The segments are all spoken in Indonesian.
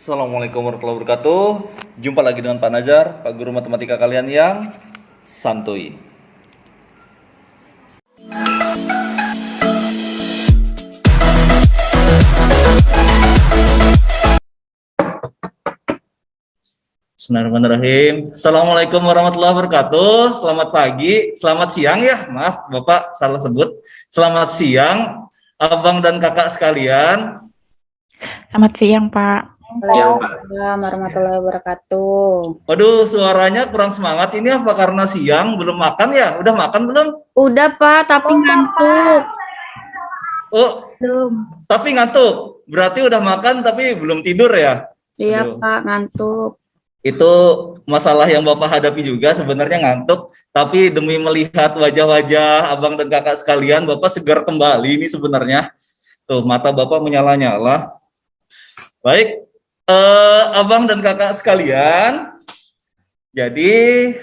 Assalamualaikum warahmatullahi wabarakatuh. Jumpa lagi dengan Pak Najar, Pak Guru Matematika kalian yang santuy. Bismillahirrahmanirrahim. Assalamualaikum warahmatullahi wabarakatuh. Selamat pagi, selamat siang ya. Maaf, Bapak salah sebut. Selamat siang, abang dan kakak sekalian. Selamat siang, Pak. Waalaikumsalam warahmatullahi wabarakatuh. Waduh, suaranya kurang semangat. Ini apa karena siang belum makan ya? Udah makan belum? Udah Pak, tapi ngantuk. Oh, Belum. tapi ngantuk. Berarti udah makan tapi belum tidur ya? Iya Aduh. Pak, ngantuk. Itu masalah yang Bapak hadapi juga sebenarnya ngantuk. Tapi demi melihat wajah-wajah abang dan kakak sekalian, Bapak segar kembali ini sebenarnya. Tuh, mata Bapak menyala-nyala. Baik, abang dan kakak sekalian. Jadi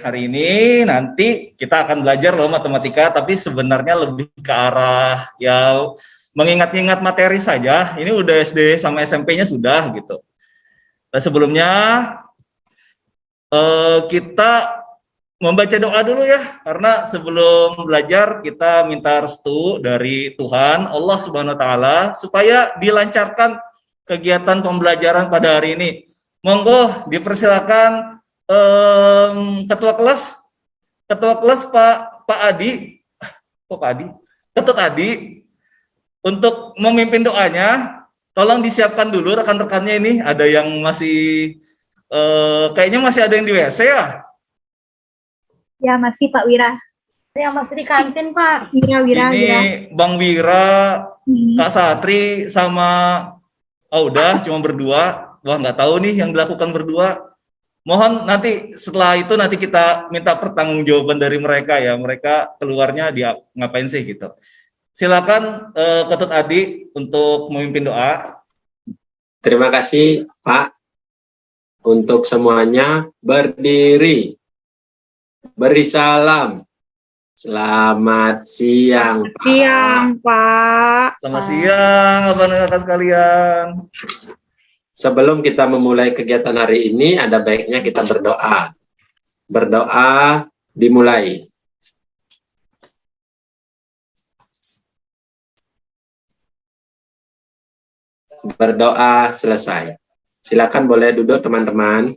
hari ini nanti kita akan belajar loh matematika, tapi sebenarnya lebih ke arah ya mengingat-ingat materi saja. Ini udah SD sama SMP-nya sudah gitu. Nah, sebelumnya kita membaca doa dulu ya, karena sebelum belajar kita minta restu dari Tuhan Allah Subhanahu Wa Taala supaya dilancarkan kegiatan pembelajaran pada hari ini. Monggo dipersilakan ketua kelas Pak Adi, Pak Adi, Ketut Adi untuk memimpin doanya. Tolong disiapkan dulu rekan-rekannya ini. Ada yang masih kayaknya masih ada yang di WC ya? Ya masih Pak Wira. Yang masih di kantin, Pak. Wira. Ini Bang Wira, Kak Satri sama udah cuma berdua. Wah, nggak tahu nih yang dilakukan berdua. Mohon nanti setelah itu nanti kita minta pertanggungjawaban dari mereka ya. Mereka keluarnya dia ngapain sih gitu. Silakan Ketut Adi untuk memimpin doa. Terima kasih Pak. Untuk semuanya berdiri. Beri salam. Selamat siang Pak. Siang Pak. Selamat siang abang dan kakak sekalian. Sebelum kita memulai kegiatan hari ini, ada baiknya kita berdoa. Berdoa dimulai. Berdoa selesai. Silakan boleh duduk teman-teman.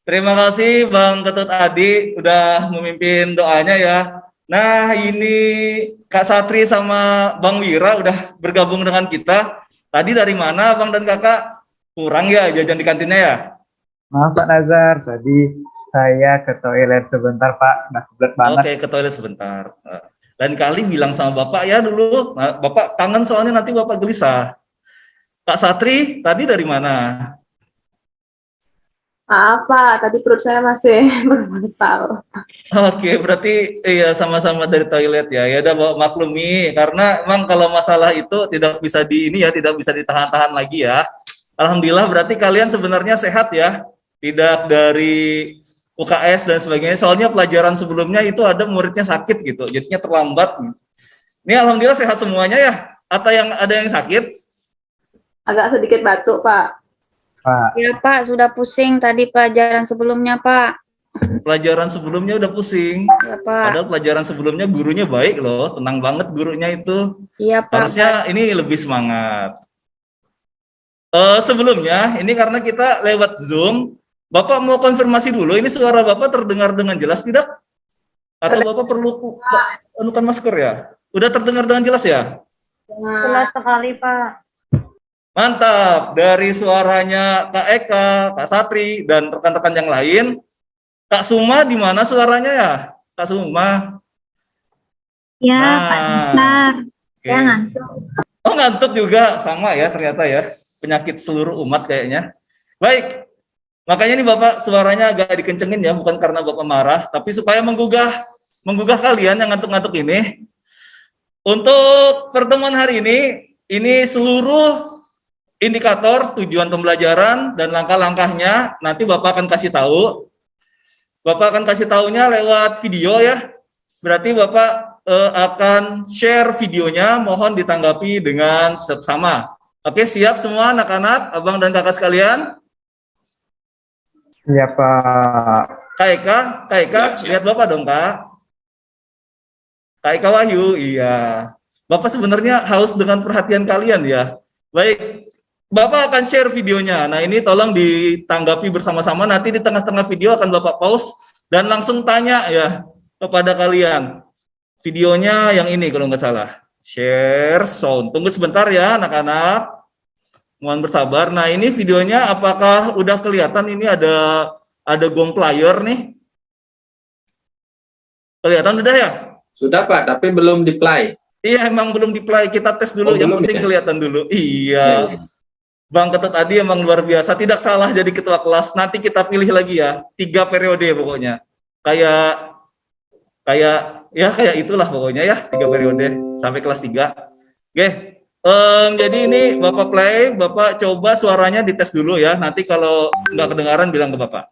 Terima kasih Bang Ketut Adi udah memimpin doanya ya. Nah ini Kak Satri sama Bang Wira udah bergabung dengan kita. Tadi dari mana Bang dan Kakak? Kurang ya jajan di kantinnya ya? Maaf Pak Nazar, tadi saya ke toilet sebentar Pak, udah kebelet banget. Oke, ke toilet sebentar. Lain kali bilang sama Bapak ya dulu, Bapak kangen soalnya nanti Bapak gelisah. Kak Satri, tadi dari mana? Maaf Pak, tadi perut saya masih bermasalah. Oke, berarti iya sama-sama dari toilet ya. Ya udah maklumi, karena emang kalau masalah itu tidak bisa tidak bisa ditahan-tahan lagi ya. Alhamdulillah berarti kalian sebenarnya sehat ya, tidak dari UKS dan sebagainya. Soalnya pelajaran sebelumnya itu ada muridnya sakit gitu, jadinya terlambat. Ini alhamdulillah sehat semuanya ya. Atau yang ada yang sakit? Agak sedikit batuk Pak. Pak, Ya Pak, sudah pusing tadi pelajaran sebelumnya Pak. Pelajaran sebelumnya udah pusing. Ya Pak. Padahal pelajaran sebelumnya gurunya baik loh, tenang banget gurunya itu. Iya Pak. Harusnya ini lebih semangat. Sebelumnya, ini karena kita lewat Zoom, Bapak mau konfirmasi dulu, ini suara Bapak terdengar dengan jelas tidak? Atau Bapak perlu anukan masker ya? Udah terdengar dengan jelas ya? Jelas sekali, Pak. Mantap, dari suaranya Kak Eka, Kak Satri, dan rekan-rekan yang lain. Kak Suma di mana suaranya ya? Kak Suma. Ya Nah, Pak Nazar, oke. saya ngantuk. Oh ngantuk juga, sama ya ternyata ya. Penyakit seluruh umat kayaknya. Baik, makanya nih Bapak suaranya agak dikencengin ya, bukan karena Bapak marah, tapi supaya menggugah kalian yang ngantuk-ngantuk ini. Untuk pertemuan hari ini seluruh indikator tujuan pembelajaran dan langkah-langkahnya nanti Bapak akan kasih tahu. Bapak akan kasih tahunya lewat video ya. Berarti Bapak akan share videonya, mohon ditanggapi dengan seksama. Oke, siap semua anak-anak, abang dan kakak sekalian? Iya Pak. Kak Eka, lihat Bapak dong, Kak. Kak Eka Wahyu, iya. Bapak sebenarnya haus dengan perhatian kalian ya. Baik, Bapak akan share videonya. Nah, ini tolong ditanggapi bersama-sama. Nanti di tengah-tengah video akan Bapak pause dan langsung tanya ya kepada kalian. Videonya yang ini kalau nggak salah. Share sound. Tunggu sebentar ya anak-anak. Mohon bersabar. Nah, ini videonya apakah udah kelihatan ini ada gong player nih? Kelihatan udah ya? Sudah Pak, tapi belum di-play. Iya, emang belum di-play. Kita tes dulu. Yang Belum penting ya? kelihatan dulu. Ya, Iya. ya. Bang Ketut Adi emang luar biasa. Tidak salah jadi ketua kelas. Nanti kita pilih lagi ya. 3 periode pokoknya. Kayak itulah pokoknya ya. 3 periode sampai kelas 3. Oke. Jadi ini Bapak play. Bapak coba suaranya dites dulu ya. Nanti kalau nggak kedengaran bilang ke Bapak.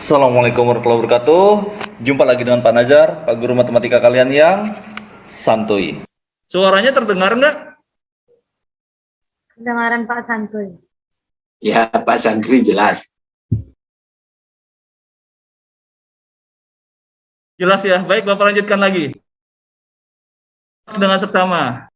Assalamualaikum warahmatullahi wabarakatuh. Jumpa lagi dengan Pak Nazar, Pak Guru Matematika kalian yang santuy. Suaranya terdengar nggak? Kedengaran Pak Santuy. Ya, Pak Santri jelas. Jelas ya. Baik, Bapak lanjutkan lagi. Dengan seksama.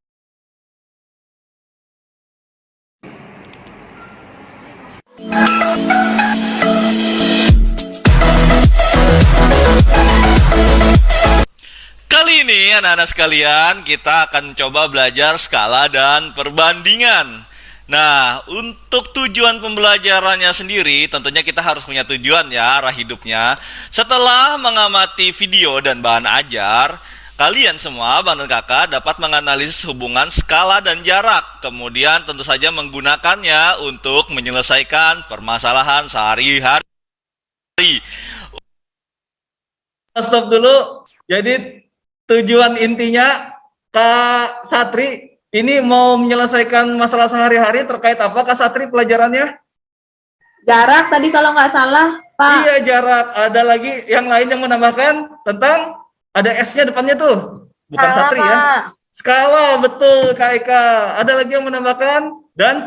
Kali ini anak-anak sekalian kita akan coba belajar skala dan perbandingan. Nah, untuk tujuan pembelajarannya sendiri tentunya kita harus punya tujuan ya, arah hidupnya. Setelah mengamati video dan bahan ajar, kalian semua, Bang dan Kakak, dapat menganalisis hubungan skala dan jarak. Kemudian tentu saja menggunakannya untuk menyelesaikan permasalahan sehari-hari. Stop dulu. Jadi tujuan intinya Kak Satri ini mau menyelesaikan masalah sehari-hari terkait apa Kak Satri pelajarannya? Jarak tadi kalau nggak salah, Pak. Iya, jarak. Ada lagi yang lain yang menambahkan tentang ada S-nya depannya tuh. Bukan Salah, Satri ya. Pak. Skala, betul Kak Eka. Ada lagi yang menambahkan dan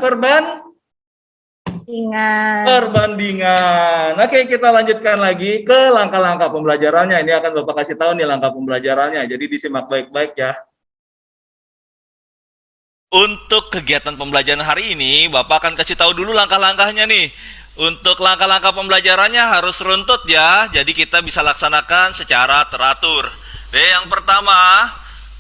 Ingat. perbandingan. Oke, kita lanjutkan lagi ke langkah-langkah pembelajarannya. Ini akan Bapak kasih tahu nih langkah pembelajarannya. Jadi disimak baik-baik ya. Untuk kegiatan pembelajaran hari ini, Bapak akan kasih tahu dulu langkah-langkahnya nih. Untuk langkah-langkah pembelajarannya harus runtut ya. Jadi kita bisa laksanakan secara teratur. Yang pertama,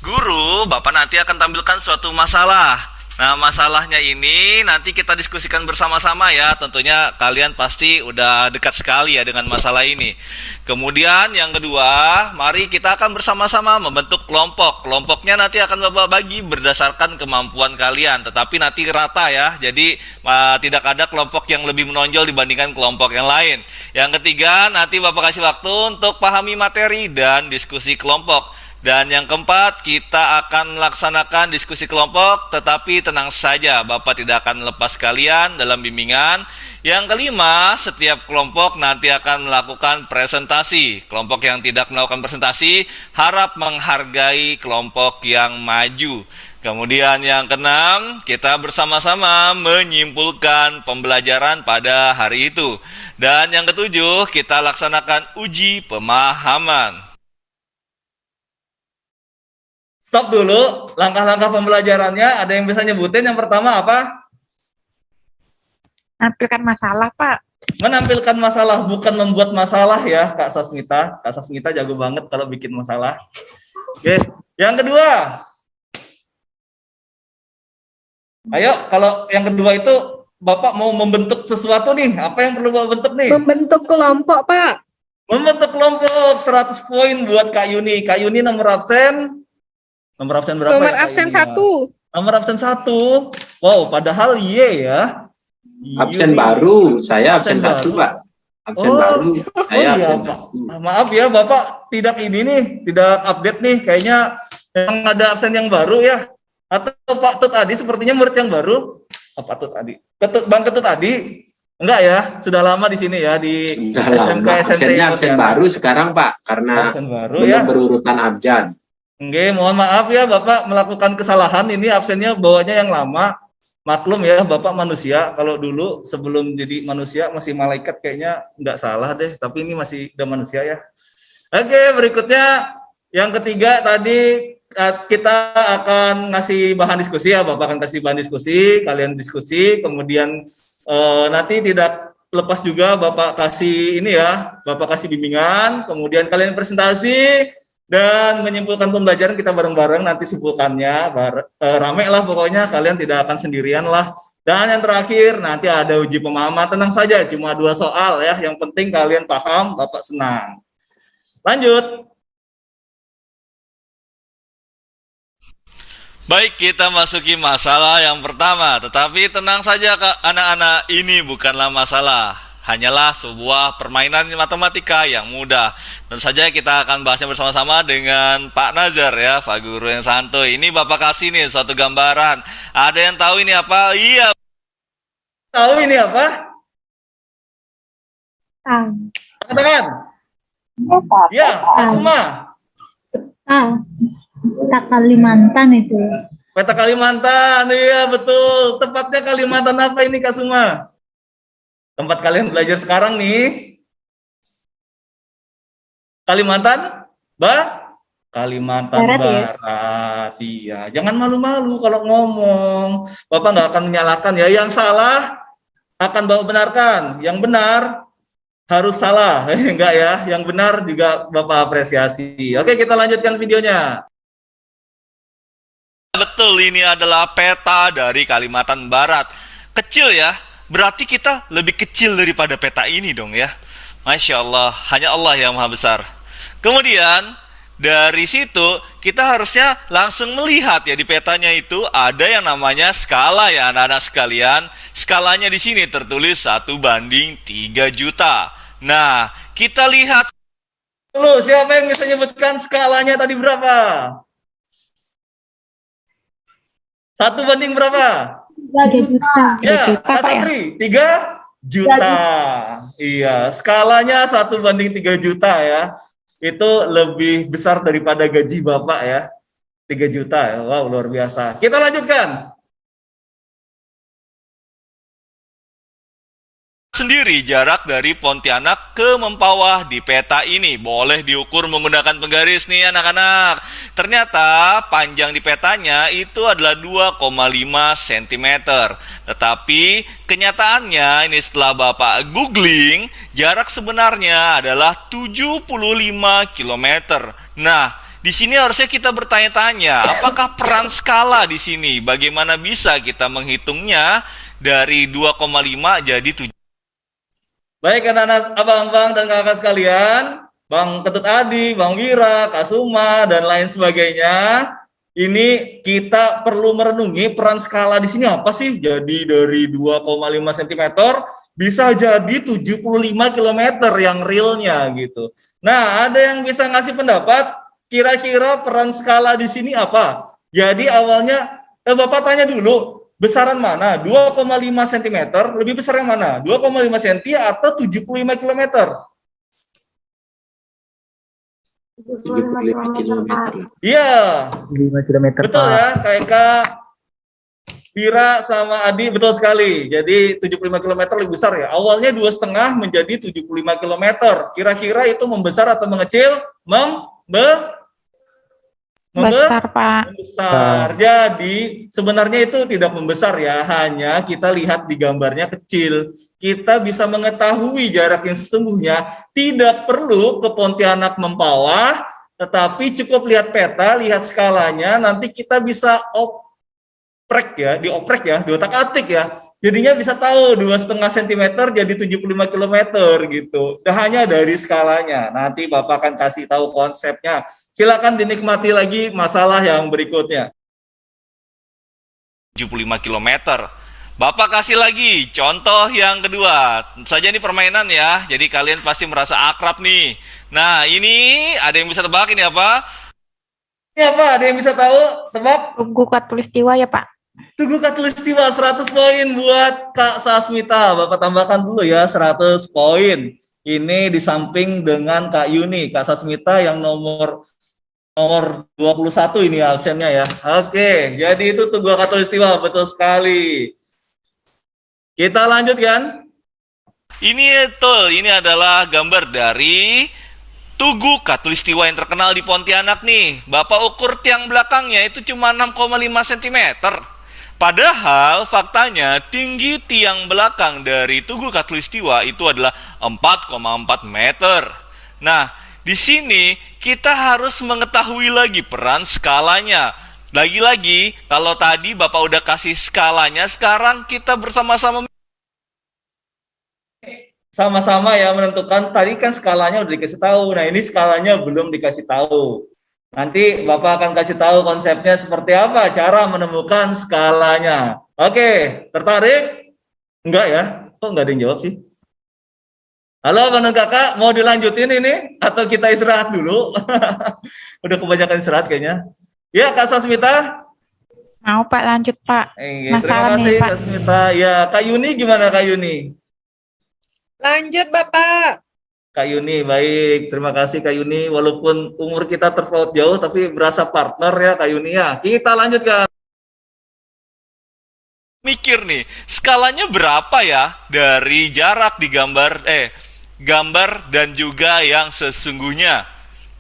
guru, Bapak nanti akan tampilkan suatu masalah. Nah, masalahnya ini nanti kita diskusikan bersama-sama ya. Tentunya kalian pasti udah dekat sekali ya dengan masalah ini. Kemudian yang kedua, mari kita akan bersama-sama membentuk kelompok. Kelompoknya nanti akan Bapak bagi berdasarkan kemampuan kalian, tetapi nanti rata ya. Jadi tidak ada kelompok yang lebih menonjol dibandingkan kelompok yang lain. Yang ketiga, nanti Bapak kasih waktu untuk pahami materi dan diskusi kelompok. Dan yang keempat, kita akan melaksanakan diskusi kelompok, tetapi tenang saja, Bapak tidak akan lepas kalian dalam bimbingan. Yang kelima, setiap kelompok nanti akan melakukan presentasi. Kelompok yang tidak melakukan presentasi, harap menghargai kelompok yang maju. Kemudian yang keenam, kita bersama-sama menyimpulkan pembelajaran pada hari itu. Dan yang ketujuh, kita laksanakan uji pemahaman. Stop dulu, langkah-langkah pembelajarannya ada yang bisa nyebutin. Yang pertama apa? Menampilkan masalah, Pak. Menampilkan masalah, bukan membuat masalah ya, Kak Sasmita. Kak Sasmita jago banget kalau bikin masalah. Oke, yang kedua. Ayo, kalau yang kedua itu Bapak mau membentuk sesuatu nih. Apa yang perlu Bapak bentuk nih? Membentuk kelompok, Pak. Membentuk kelompok, 100 poin buat Kak Yuni. Kak Yuni nomor absen. Nomor absen berapa? Nomor ya, Kak absen Yuni, ya? 1. Nomor absen 1. Wow, padahal Y ya. Absen Yuni. baru, saya absen Absen 1, baru. Pak. Absen baru, saya iya, absen Pak. 1. Maaf ya, Bapak tidak ini nih, tidak update nih. Kayaknya yang ada absen yang baru ya. Atau Pak Tut Adi sepertinya murid yang baru. Oh, Pak Tut Adi. Bang Ketut Adi. Enggak ya, sudah lama di sini ya di Udah SMK lama. SMT Absennya absen baru sekarang, Pak, karena Absen baru belum ya. berurutan abjad. Oke, mohon maaf ya Bapak melakukan kesalahan, ini absennya bawanya yang lama. Maklum ya, Bapak manusia. Kalau dulu sebelum jadi manusia masih malaikat kayaknya nggak salah deh, tapi ini masih udah manusia ya. Oke, berikutnya yang ketiga tadi kita akan ngasih bahan diskusi ya, Bapak akan kasih bahan diskusi, kalian diskusi, kemudian nanti tidak lepas juga Bapak kasih ini ya, Bapak kasih bimbingan, kemudian kalian presentasi dan menyimpulkan pembelajaran kita bareng-bareng, nanti simpulkannya rame lah pokoknya, kalian tidak akan sendirian lah. Dan yang terakhir nanti ada uji pemahaman, tenang saja, cuma 2 soal ya, yang penting kalian paham, Bapak senang. Lanjut. Baik, kita masuki masalah yang pertama. Tetapi tenang saja Kak, anak-anak, ini bukanlah masalah. Hanyalah sebuah permainan matematika yang mudah. Tentu saja kita akan bahasnya bersama-sama dengan Pak Nazar ya, Pak Guru yang santuy. Ini Bapak kasih nih suatu gambaran. Ada yang tahu ini apa? Iya. Tahu ini apa? Tahu. Katakan. Ya, Asma. Peta Kalimantan itu. Peta Kalimantan, iya betul. Tepatnya Kalimantan apa ini Kak Suma? Tempat kalian belajar sekarang nih. Kalimantan? Kalimantan Barat. Iya, jangan malu-malu kalau ngomong. Bapak nggak akan menyalahkan ya. Yang salah akan Bapak benarkan. Yang benar harus salah. Enggak ya. Yang benar juga Bapak apresiasi. Oke, kita lanjutkan videonya. Betul, ini adalah peta dari Kalimantan Barat. Kecil ya, berarti kita lebih kecil daripada peta ini dong ya. Masya Allah, hanya Allah yang maha besar. Kemudian, dari situ kita harusnya langsung melihat ya, di petanya itu ada yang namanya skala ya anak-anak sekalian. Skalanya di sini tertulis 1:3 juta. Nah, kita lihat Dulu, siapa yang bisa menyebutkan skalanya tadi berapa? 1 banding berapa? 3 juta. Ya, Kak Satri, 3 juta. Iya, skalanya 1:3 juta ya. Itu lebih besar daripada gaji Bapak ya. 3 juta ya. Wow, luar biasa. Kita lanjutkan. sendiri jarak dari Pontianak ke Mempawah di peta ini. Boleh diukur menggunakan penggaris nih anak-anak. Ternyata panjang di petanya itu adalah 2,5 cm. Tetapi kenyataannya ini setelah Bapak googling, jarak sebenarnya adalah 75 km. Nah, di sini harusnya kita bertanya-tanya, apakah peran skala di sini? Bagaimana bisa kita menghitungnya dari 2,5 jadi 7? Baik anak-anak, abang-abang dan kakak sekalian, Bang Ketut Adi, Bang Wira, Kak Suma, dan lain sebagainya, ini kita perlu merenungi peran skala di sini apa sih? Jadi dari 2,5 cm bisa jadi 75 km yang realnya gitu. Nah, ada yang bisa ngasih pendapat, kira-kira peran skala di sini apa? Jadi awalnya, Bapak tanya dulu, besaran mana? 2,5 cm, lebih besar yang mana? 2,5 cm atau 75 km? 75 km. Iya, 5 km. betul ya, kayak Kak Vira sama Adi, betul sekali. Jadi 75 km lebih besar ya. Awalnya 2,5 menjadi 75 km. Kira-kira itu membesar atau mengecil? Besar, Pak. Membesar. Jadi sebenarnya itu tidak membesar ya, hanya kita lihat di gambarnya kecil. Kita bisa mengetahui jarak yang sesungguhnya, tidak perlu ke Pontianak Mempawah, tetapi cukup lihat peta, lihat skalanya, nanti kita bisa dioprek ya, diotak-atik ya. Jadinya bisa tahu 2,5 cm jadi 75 km gitu. Hanya dari skalanya. Nanti Bapak akan kasih tahu konsepnya. Silakan dinikmati lagi masalah yang berikutnya. 75 km. Bapak kasih lagi contoh yang kedua. Tentu saja ini permainan ya. Jadi kalian pasti merasa akrab nih. Nah, ini ada yang bisa tebak ini apa? Ini apa? Ada yang bisa tahu? Tebak? Tugu Katulistiwa ya, Pak. Tugu Katulistiwa 100 poin buat Kak Sasmita. Bapak tambahkan dulu ya 100 poin. Ini di samping dengan Kak Yuni. Kak Sasmita yang nomor nomor 21 ini absennya ya. Oke, jadi itu Tugu Katulistiwa, betul sekali. Kita lanjutkan. Ini betul, ini adalah gambar dari Tugu Katulistiwa yang terkenal di Pontianak nih. Bapak ukur tiang belakangnya itu cuma 6,5 cm. Padahal faktanya tinggi tiang belakang dari Tugu Katulistiwa itu adalah 4,4 meter. Nah, di sini kita harus mengetahui lagi peran skalanya. Lagi-lagi, kalau tadi Bapak udah kasih skalanya, sekarang kita bersama-sama Sama-sama ya menentukan, tadi kan skalanya udah dikasih tahu. Nah, ini skalanya belum dikasih tahu. Nanti Bapak akan kasih tahu konsepnya seperti apa, cara menemukan skalanya. Oke, tertarik? Enggak ya? Kok enggak ada yang jawab sih? Halo Bang dan Kakak, mau dilanjutin ini? Atau kita istirahat dulu? Udah kebanyakan istirahat kayaknya. Ya, Kak Sasmita. Mau Pak, lanjut Pak. Terima Masalah kasih nih, Pak. Kak Sasmita. Ya, Kak Yuni gimana Kak Yuni? Lanjut, Bapak. Kak Yuni, baik. Terima kasih Kak Yuni. Walaupun umur kita terpaut jauh, tapi berasa partner ya Kak Yuni ya. Kita lanjutkan. mikir nih, skalanya berapa ya dari jarak di gambar dan juga yang sesungguhnya.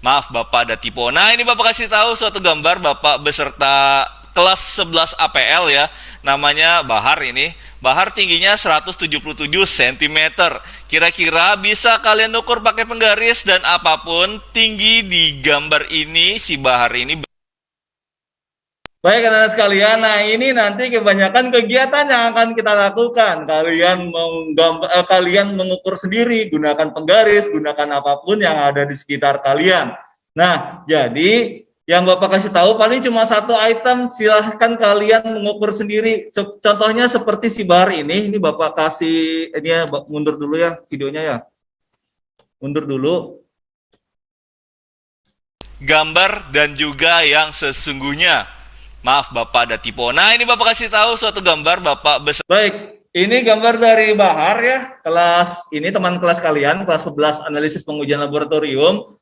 Maaf Bapak ada typo. Nah, ini Bapak kasih tahu suatu gambar Bapak beserta kelas 11 APL ya. Namanya Bahar ini. Bahar tingginya 177 cm. Kira-kira bisa kalian ukur pakai penggaris dan apapun tinggi di gambar ini si Bahar ini. Baik anak-anak sekalian, nah ini nanti kebanyakan kegiatan yang akan kita lakukan. Kalian mengukur sendiri, gunakan penggaris, gunakan apapun yang ada di sekitar kalian. Nah, jadi yang Bapak kasih tahu paling cuma satu item, silahkan kalian mengukur sendiri. Contohnya seperti si Bahar ini Bapak kasih, ini ya, mundur dulu ya videonya ya. Mundur dulu. Gambar dan juga yang sesungguhnya. Maaf Bapak ada typo. Nah, ini Bapak kasih tahu suatu gambar Bapak beserta. Baik, ini gambar dari Bahar ya. Ini teman kelas kalian, kelas 11 analisis pengujian laboratorium.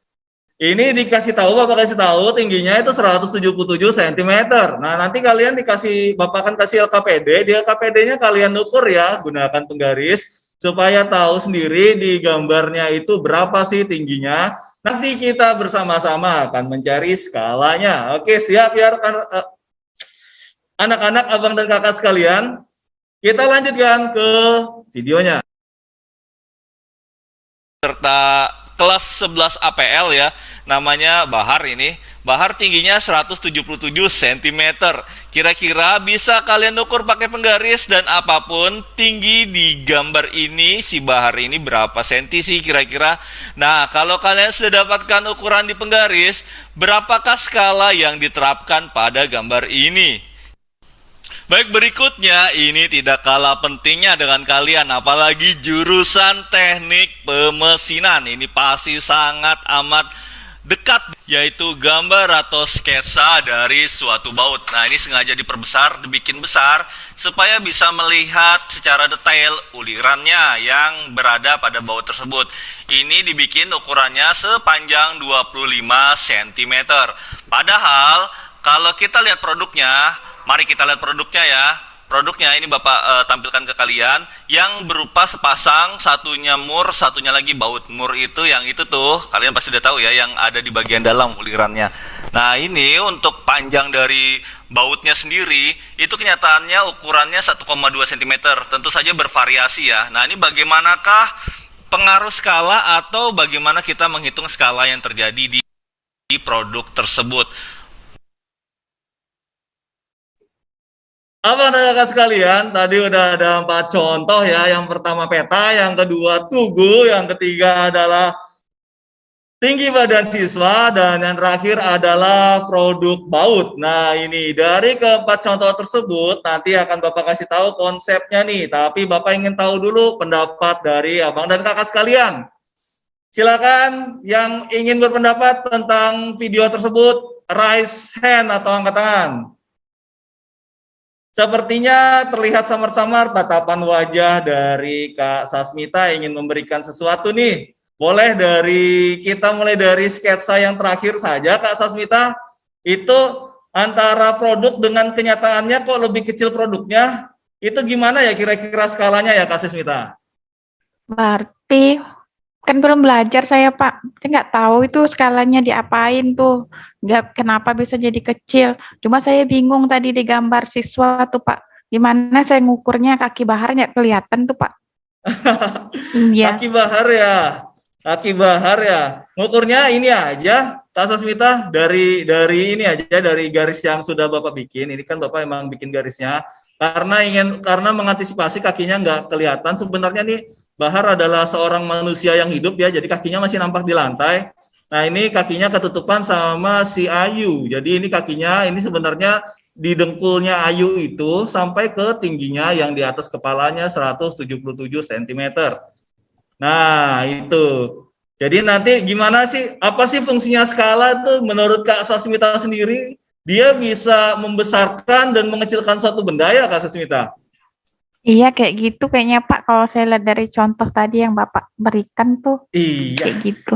Ini dikasih tahu, Bapak kasih tahu tingginya itu 177 cm. Nah, nanti kalian Bapak akan kasih LKPD. Di LKPD-nya kalian ukur ya, gunakan penggaris supaya tahu sendiri di gambarnya itu berapa sih tingginya. Nanti kita bersama-sama akan mencari skalanya. Oke, siap ya anak-anak, abang dan kakak sekalian. Kita lanjutkan ke videonya. Serta kelas 11 APL ya, namanya Bahar ini. Bahar tingginya 177 cm. Kira-kira bisa kalian ukur pakai penggaris dan apapun tinggi di gambar ini si Bahar ini berapa senti sih kira-kira. Nah, kalau kalian sudah dapatkan ukuran di penggaris, berapakah skala yang diterapkan pada gambar ini? Baik, berikutnya ini tidak kalah pentingnya dengan kalian, apalagi jurusan teknik pemesinan. Ini pasti sangat amat dekat, yaitu gambar atau sketsa dari suatu baut. Nah, ini sengaja diperbesar, dibikin besar, supaya bisa melihat secara detail ulirannya yang berada pada baut tersebut. Ini dibikin ukurannya sepanjang 25 cm. Padahal, kalau kita lihat produknya, mari kita lihat produknya ya. Produknya ini Bapak tampilkan ke kalian yang berupa sepasang, satunya mur, satunya lagi baut. Mur itu yang itu tuh, kalian pasti udah tahu ya, yang ada di bagian dalam ulirannya. Nah, ini untuk panjang dari bautnya sendiri, itu kenyataannya ukurannya 1,2 cm. Tentu saja bervariasi ya. Nah, ini bagaimanakah pengaruh skala atau bagaimana kita menghitung skala yang terjadi di produk tersebut? Apa kakak sekalian, tadi udah ada 4 contoh ya. Yang pertama peta, yang kedua tugu, yang ketiga adalah tinggi badan siswa, dan yang terakhir adalah produk baut. Nah, ini dari keempat contoh tersebut nanti akan Bapak kasih tahu konsepnya nih. Tapi Bapak ingin tahu dulu pendapat dari abang dan kakak sekalian. Silakan yang ingin berpendapat tentang video tersebut, raise hand atau angkat tangan. Sepertinya terlihat samar-samar tatapan wajah dari Kak Sasmita ingin memberikan sesuatu nih. Boleh kita mulai dari sketsa yang terakhir saja, Kak Sasmita. Itu antara produk dengan kenyataannya kok lebih kecil produknya. Itu gimana ya kira-kira skalanya ya, Kak Sasmita? Berarti kan belum belajar saya, Pak. Saya nggak tahu itu skalanya diapain tuh. Nggak, kenapa bisa jadi kecil. Cuma saya bingung tadi di gambar siswa tuh, Pak. Gimana saya ngukurnya kaki bahar nggak kelihatan tuh, Pak. Iya. Kaki bahar ya. Ngukurnya ini aja, Kak Sasmita, dari ini aja, dari garis yang sudah Bapak bikin. Ini kan Bapak emang bikin garisnya karena mengantisipasi kakinya nggak kelihatan. Sebenarnya nih Bahar adalah seorang manusia yang hidup ya, jadi kakinya masih nampak di lantai. Nah, ini kakinya ketutupan sama si Ayu. Jadi ini kakinya ini sebenarnya di dengkulnya Ayu itu sampai ke tingginya yang di atas kepalanya 177 cm. Nah, itu. Jadi nanti gimana sih, apa sih fungsinya skala itu menurut Kak Sasmita sendiri? Dia bisa membesarkan dan mengecilkan suatu benda ya, Kak Sasmita? Iya, kayak gitu kayaknya, Pak. Kalau saya lihat dari contoh tadi yang Bapak berikan tuh, Iya. kayak gitu.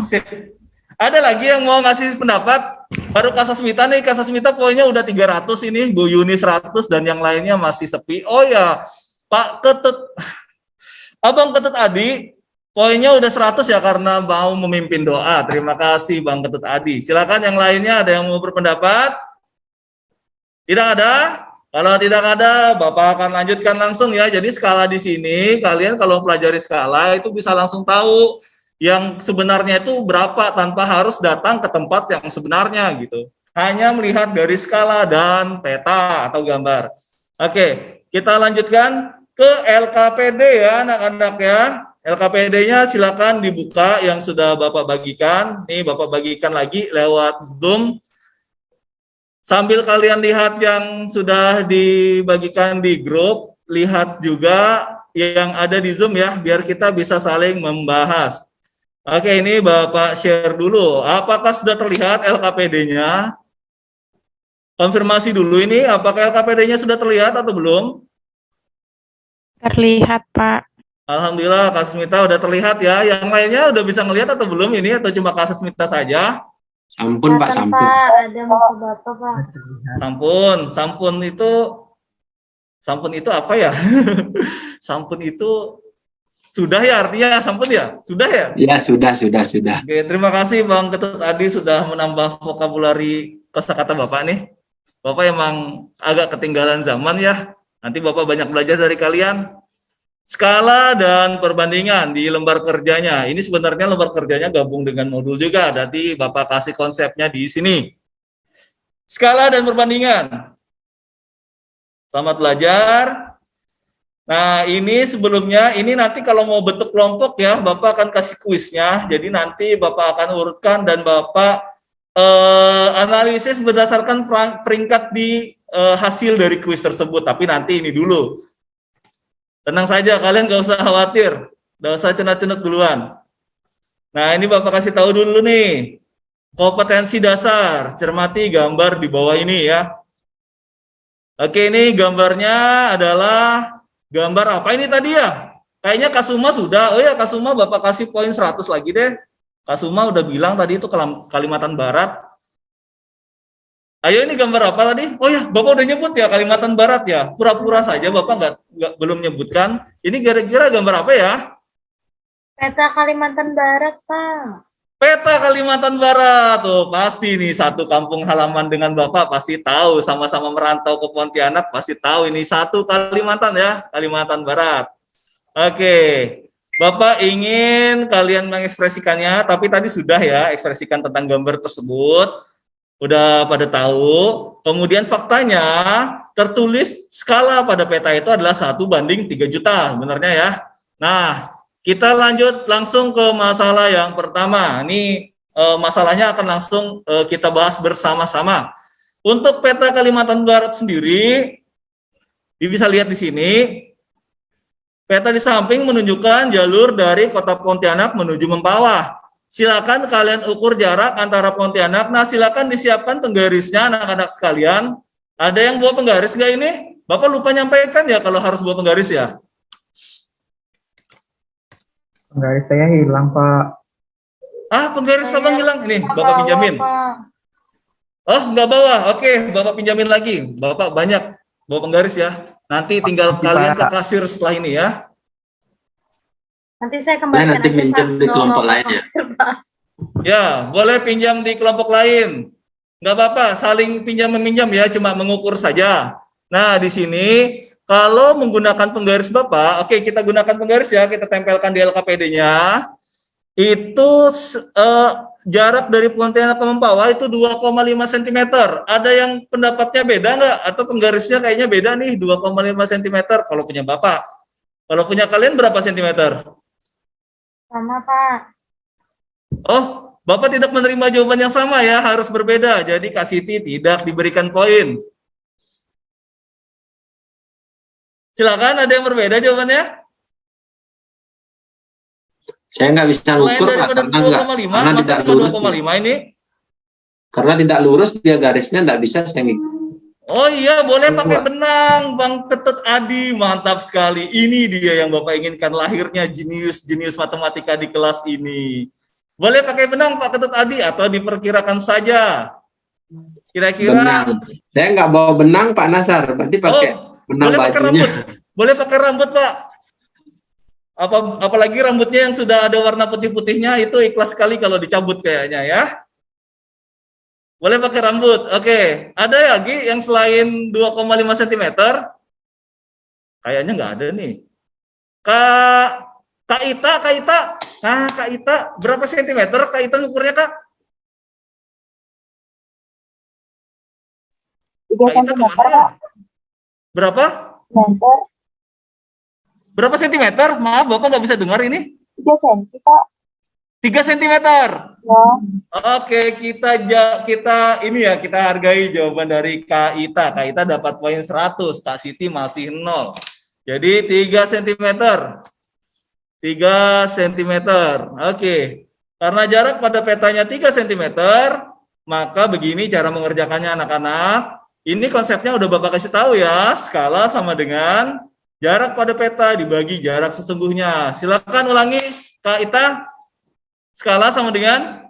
Ada lagi yang mau ngasih pendapat? Baru Kak Sasmita nih, Kak Sasmita poinnya udah 300 ini, Bu Yuni 100 dan yang lainnya masih sepi. Oh ya, Pak Ketut, Abang Ketut Adi, poinnya udah 100 ya karena mau memimpin doa. Terima kasih Bang Ketut Adi. Silakan yang lainnya, ada yang mau berpendapat? Tidak ada? Kalau tidak ada, Bapak akan lanjutkan langsung ya. Jadi skala di sini, kalian kalau pelajari skala itu bisa langsung tahu yang sebenarnya itu berapa tanpa harus datang ke tempat yang sebenarnya gitu. Hanya melihat dari skala dan peta atau gambar. Oke, kita lanjutkan ke LKPD ya anak-anak ya. LKPD-nya silakan dibuka yang sudah Bapak bagikan. Nih Bapak bagikan lagi lewat Zoom. Sambil kalian lihat yang sudah dibagikan di grup, lihat juga yang ada di Zoom ya, biar kita bisa saling membahas. Oke, ini Bapak share dulu. Apakah sudah terlihat LKPD-nya? Konfirmasi dulu ini, apakah LKPD-nya sudah terlihat atau belum? Terlihat, Pak. Alhamdulillah, Kak Sasmita udah terlihat ya. Yang lainnya udah bisa ngelihat atau belum ini, atau cuma Kak Sasmita saja? Sampun Pak, sampun. Ada muka Bapak, Pak. Sampun itu apa ya? Sampun itu sudah ya, artinya sampun ya? Sudah ya? Ya, sudah. Oke, terima kasih Bang Ketut Adi sudah menambah vokabulari kosakata Bapak nih. Bapak emang agak ketinggalan zaman ya. Nanti Bapak banyak belajar dari kalian. Skala dan perbandingan di lembar kerjanya. Ini sebenarnya lembar kerjanya gabung dengan modul juga. Nanti Bapak kasih konsepnya di sini. Skala dan perbandingan. Selamat belajar. Nah, ini sebelumnya, ini nanti kalau mau bentuk kelompok ya, Bapak akan kasih kuisnya. Jadi nanti Bapak akan urutkan dan Bapak analisis berdasarkan peringkat di hasil dari kuis tersebut. Tapi nanti ini dulu. Tenang saja, kalian gak usah khawatir. Gak usah cenut-cenut duluan. Nah, ini Bapak kasih tahu dulu nih. Kompetensi dasar, cermati gambar di bawah ini ya. Oke, ini gambarnya adalah gambar apa ini tadi ya? Kayaknya Kasuma sudah. Oh ya, Kasuma Bapak kasih poin 100 lagi deh. Kasuma udah bilang tadi itu Kalimantan Barat. Ayo ini gambar apa tadi? Oh ya, Bapak udah nyebut ya Kalimantan Barat ya. Pura-pura saja Bapak belum nyebutkan. Ini kira-kira gambar apa ya? Peta Kalimantan Barat, Pak. Peta Kalimantan Barat. Tuh, pasti nih satu kampung halaman dengan Bapak pasti tahu, sama-sama merantau ke Pontianak pasti tahu ini satu Kalimantan ya, Kalimantan Barat. Oke. Bapak ingin kalian mengekspresikannya, tapi tadi sudah ya ekspresikan tentang gambar tersebut. Udah pada tahu. Kemudian faktanya tertulis skala pada peta itu adalah 1:3 juta sebenarnya ya. Nah, kita lanjut langsung ke masalah yang pertama. Ini masalahnya akan langsung kita bahas bersama-sama. Untuk peta Kalimantan Barat sendiri, bisa lihat di sini. Peta di samping menunjukkan jalur dari kota Pontianak menuju Mempawah. Silakan kalian ukur jarak antara Pontianak. Nah, silakan disiapkan penggarisnya anak-anak sekalian. Ada yang bawa penggaris nggak ini? Bapak lupa nyampaikan ya kalau harus bawa penggaris ya? Penggaris saya hilang, Pak. Penggaris Saya abang hilang. Ini, nggak Bapak bawa, pinjamin. Pak. Oh, nggak bawa. Oke, Bapak pinjamin lagi. Bapak banyak bawa penggaris ya. Nanti tinggal Makasih, kalian ke Pak. kasir setelah ini ya. Nanti saya Nah, kembalikan nanti aja, minjem Pak. di Nggak kelompok mau lain ya. Pak. Ya, boleh pinjam di kelompok lain. Nggak apa-apa, saling pinjam meminjam ya, cuma mengukur saja. Nah, di sini kalau menggunakan penggaris Bapak, oke kita gunakan penggaris ya, kita tempelkan di LKPD-nya. Itu jarak dari Pontianak ke Mempawah itu 2,5 cm. Ada yang pendapatnya beda nggak? Atau penggarisnya kayaknya beda nih, 2,5 cm kalau punya Bapak. Kalau punya kalian berapa cm? Sama, Pak. Oh, Bapak tidak menerima jawaban yang sama ya, harus berbeda. Jadi Kak Siti tidak diberikan poin. Silakan, ada yang berbeda jawabannya? Saya nggak bisa Selain ngukur, Pak, daripada karena nggak, 2,5, karena masa tidak cuma lurus. 2,5 ini? Karena tidak lurus, dia garisnya nggak bisa saya ngikut. Oh iya, boleh Dua. pakai benang, Bang Ketut Adi, mantap sekali. Ini dia yang Bapak inginkan, lahirnya jenius matematika di kelas ini. Boleh pakai benang, Pak Ketut Adi, atau diperkirakan saja. Kira-kira, Benang. Saya nggak bawa benang, Pak Nasar. Berarti pakai benang boleh pakai bajunya. rambut. Boleh pakai rambut, Pak. Apalagi rambutnya yang sudah ada warna putih-putihnya, itu ikhlas sekali kalau dicabut kayaknya ya. Boleh pakai rambut. Oke. Ada lagi yang selain 2,5 cm? Kayaknya nggak ada nih. Kak Ita. Nah, Kak Ita, berapa sentimeter Kak Ita ngukurnya, Kak? 3 Kak Ita cm, kemana ya? Berapa? meter, Berapa sentimeter? Maaf, Bapak nggak bisa dengar ini. 3 cm, Pak. 3 sentimeter. Ya. Oke, kita ini ya, kita hargai jawaban dari Kak Ita. Kak Ita dapat poin 100, Kak Siti masih 0. Jadi 3 cm. 3 cm. Oke. Karena jarak pada petanya 3 cm, maka begini cara mengerjakannya anak-anak. Ini konsepnya udah Bapak kasih tahu ya. Skala sama dengan jarak pada peta dibagi jarak sesungguhnya. Silakan ulangi, Kak Ita. Skala sama dengan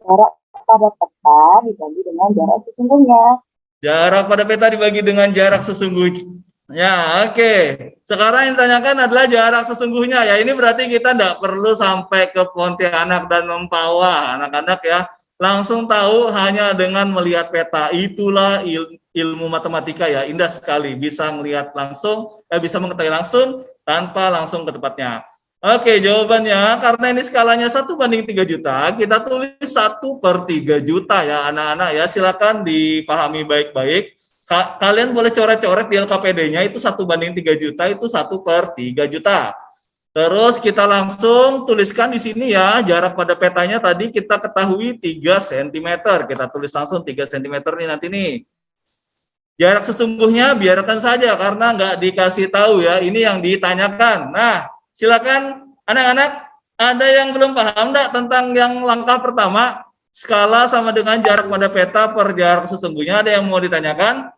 Jarak pada peta dibagi dengan jarak sesungguhnya. jarak pada peta dibagi dengan jarak sesungguhnya. Oke. Sekarang yang ditanyakan adalah jarak sesungguhnya. Ya, ini berarti kita tidak perlu sampai ke Pontianak dan Mempawah, anak-anak ya. Langsung tahu hanya dengan melihat peta. Itulah ilmu matematika ya. Indah sekali. Bisa melihat langsung, bisa mengetahui langsung tanpa langsung ke tempatnya. Oke, jawabannya karena ini skalanya 1/3 juta, kita tulis 1/3 juta ya anak-anak ya. Silakan dipahami baik-baik. Kalian boleh coret-coret di LKPD-nya itu 1/3 juta itu 1/3 juta. Terus kita langsung tuliskan di sini ya, jarak pada petanya tadi kita ketahui 3 cm. Kita tulis langsung 3 cm nih nanti nih. Jarak sesungguhnya biarkan saja karena nggak dikasih tahu ya, ini yang ditanyakan. Nah, silakan anak-anak, ada yang belum paham enggak tentang yang langkah pertama, skala sama dengan jarak pada peta per jarak sesungguhnya, ada yang mau ditanyakan?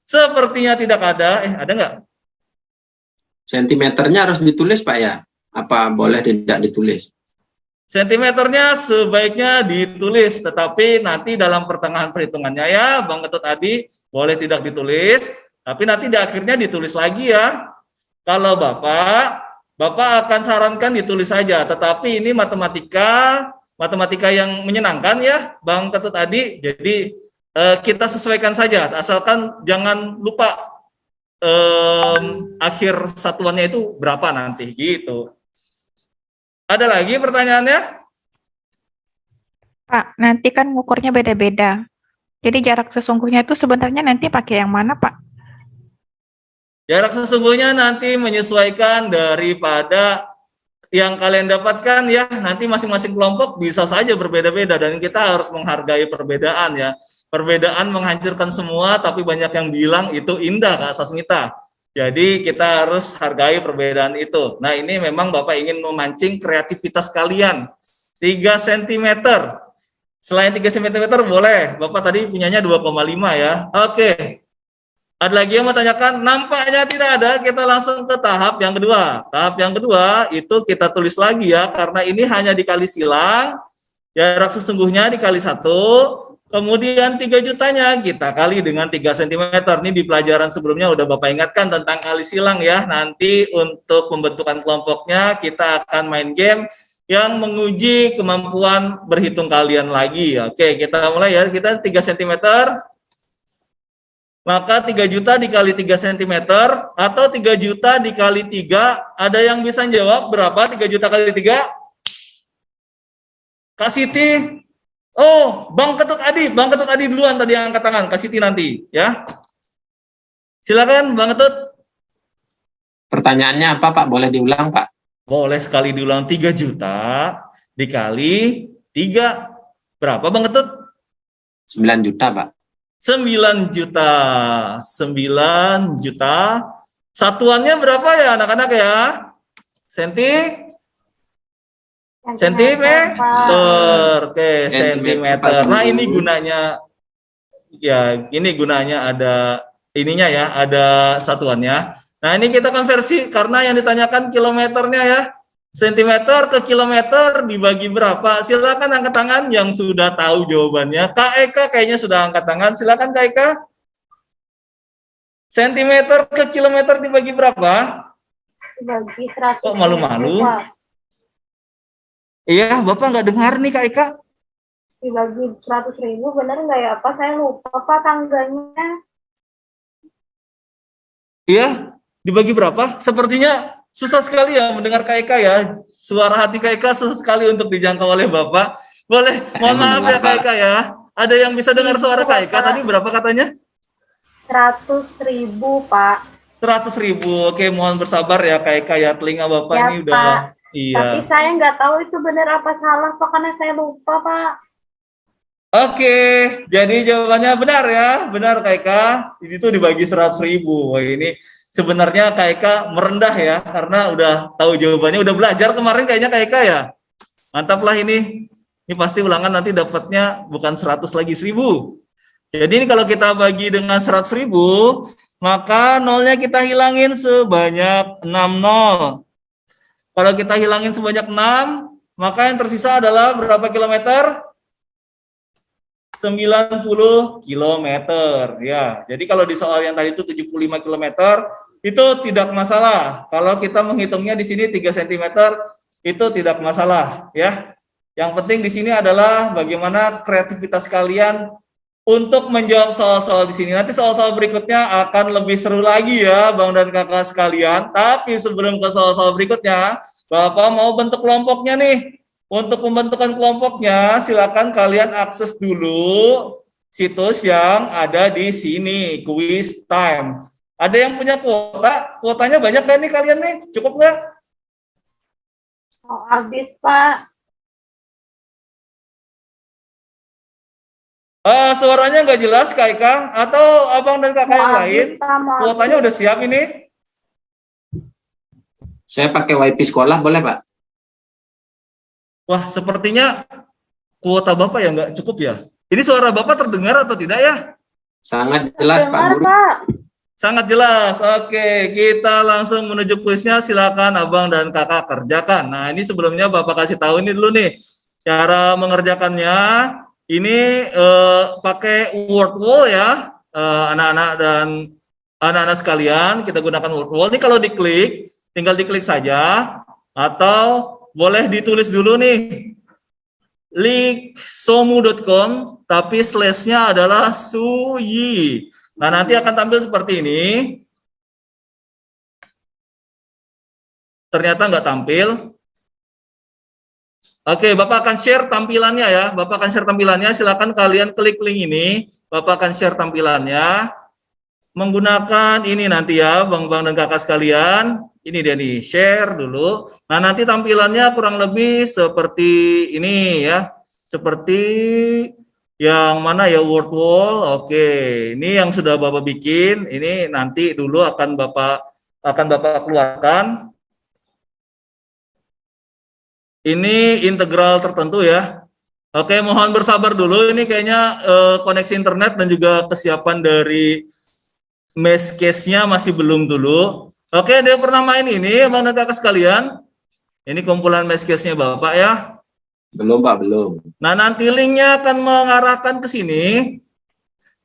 Sepertinya tidak ada, ada enggak? Sentimeternya harus ditulis, Pak ya? Apa boleh tidak ditulis? Sentimeternya sebaiknya ditulis, tetapi nanti dalam pertengahan perhitungannya ya, Bang Ketut Adi, boleh tidak ditulis, tapi nanti di akhirnya ditulis lagi ya. Kalau Bapak akan sarankan ditulis saja, tetapi ini matematika yang menyenangkan ya, Bang Ketut Adi. Jadi kita sesuaikan saja, asalkan jangan lupa akhir satuannya itu berapa nanti, gitu. Ada lagi pertanyaannya? Pak, nanti kan ngukurnya beda-beda. Jadi jarak sesungguhnya itu sebenarnya nanti pakai yang mana, Pak? Jarak sesungguhnya nanti menyesuaikan daripada yang kalian dapatkan ya. Nanti masing-masing kelompok bisa saja berbeda-beda dan kita harus menghargai perbedaan ya. Perbedaan menghancurkan semua, tapi banyak yang bilang itu indah, Kak Sasmita. Jadi kita harus hargai perbedaan itu. Nah, ini memang Bapak ingin memancing kreativitas kalian. 3 cm. Selain 3 cm boleh. Bapak tadi punyanya 2,5 ya. Oke. Ada lagi yang mau tanyakan? Nampaknya tidak ada, kita langsung ke tahap yang kedua. Tahap yang kedua itu kita tulis lagi ya, karena ini hanya dikali silang, jarak sesungguhnya dikali 1, kemudian 3 jutanya kita kali dengan 3 cm. Ini di pelajaran sebelumnya udah Bapak ingatkan tentang kali silang ya. Nanti untuk pembentukan kelompoknya kita akan main game yang menguji kemampuan berhitung kalian lagi. Oke, kita mulai ya. Kita 3 cm. Maka 3 juta dikali 3 cm atau 3 juta dikali 3. Ada yang bisa jawab berapa 3 juta kali 3? Kak Siti. Oh, Bang Ketut Adi duluan tadi yang angkat tangan. Kak Siti nanti ya. Silakan Bang Ketut. Pertanyaannya apa Pak? Boleh diulang Pak? Boleh sekali diulang. 3 juta dikali 3. Berapa Bang Ketut? 9 juta Pak. 9 juta. 9 juta. Satuannya berapa ya anak-anak ya? Sentimeter. Oke, sentimeter. Nah, ini gunanya ya, ini gunanya ada ininya ya, ada satuannya. Nah, ini kita konversi karena yang ditanyakan kilometernya ya. Sentimeter ke kilometer dibagi berapa? Silakan angkat tangan yang sudah tahu jawabannya. Kak Eka kayaknya sudah angkat tangan. Silakan Kak Eka. Sentimeter ke kilometer dibagi berapa? Dibagi 100. Kok malu-malu? Iya, Bapak nggak dengar nih Kak Eka. Dibagi 100.000, benar nggak ya Pak? Saya lupa Pak tangganya. Iya, dibagi berapa? Sepertinya susah sekali ya mendengar Kak Eka ya. Suara hati Kak Eka susah sekali untuk dijangkau oleh Bapak. Boleh, mohon maaf ya Kak Eka ya. Ada yang bisa dengar suara Kak Eka tadi berapa katanya? 100.000 Pak. 100.000. Oke, mohon bersabar ya Kak Eka ya. Telinga Bapak Ya, ini udah Pak. iya. Tapi saya nggak tahu itu benar apa salah Pak, karena saya lupa Pak. Oke, jadi jawabannya benar ya. Benar Kak Eka. Itu dibagi 100.000. Wah, ini sebenarnya Kak Eka merendah ya, karena udah tahu jawabannya, udah belajar kemarin kayaknya Kak Eka ya. Mantap lah ini. Ini pasti ulangan nanti dapatnya bukan 100 lagi, 1000. Jadi ini kalau kita bagi dengan 100.000, maka nolnya kita hilangin sebanyak 6 nol. Kalau kita hilangin sebanyak 6, maka yang tersisa adalah berapa kilometer? 90 kilometer. Ya, jadi kalau di soal yang tadi itu 75 kilometer, itu tidak masalah. Kalau kita menghitungnya di sini 3 cm, itu tidak masalah. Ya, yang penting di sini adalah bagaimana kreativitas kalian untuk menjawab soal-soal di sini. Nanti soal-soal berikutnya akan lebih seru lagi ya, Bang dan Kakak sekalian. Tapi sebelum ke soal-soal berikutnya, Bapak mau bentuk kelompoknya nih. Untuk pembentukan kelompoknya, silakan kalian akses dulu situs yang ada di sini, Quiz Time. Ada yang punya kuota? Kuotanya banyak nggak nih kalian nih? Cukup nggak? Oh, habis Pak. Suaranya nggak jelas Kak Eka, atau abang dan kakak yang lain? Kuotanya udah siap ini? Saya pakai WiFi sekolah boleh Pak? Wah, sepertinya kuota Bapak ya nggak cukup ya. Ini suara Bapak terdengar atau tidak ya? Sangat jelas Pak Guru. Pak. Sangat jelas. Oke, kita langsung menuju kuisnya. Silakan abang dan kakak kerjakan. Nah, ini sebelumnya Bapak kasih tahu ini dulu nih. Cara mengerjakannya, ini pakai word wall ya, anak-anak dan anak-anak sekalian. Kita gunakan word wall. Ini kalau diklik, tinggal diklik saja. Atau boleh ditulis dulu nih, liksomu.com, tapi slash-nya adalah Suyi. Nah, nanti akan tampil seperti ini. Ternyata nggak tampil. Oke, Bapak akan share tampilannya ya. Bapak akan share tampilannya. Silakan kalian klik link ini. Bapak akan share tampilannya. Menggunakan ini nanti ya, Bang-bang dan kakak sekalian. Ini dia nih, share dulu. Nah, nanti tampilannya kurang lebih seperti ini ya. Seperti yang mana ya, word wall. Oke, ini yang sudah Bapak bikin. Ini nanti dulu akan Bapak keluarkan. Ini integral tertentu ya. Oke, mohon bersabar dulu. Ini kayaknya koneksi internet dan juga kesiapan dari Math case-nya masih belum dulu. Oke, dia pernah main ini, Bang dan Kakak sekalian. Ini kumpulan math case-nya Bapak ya. Belum, Pak, belum. Nah, nanti linknya akan mengarahkan ke sini.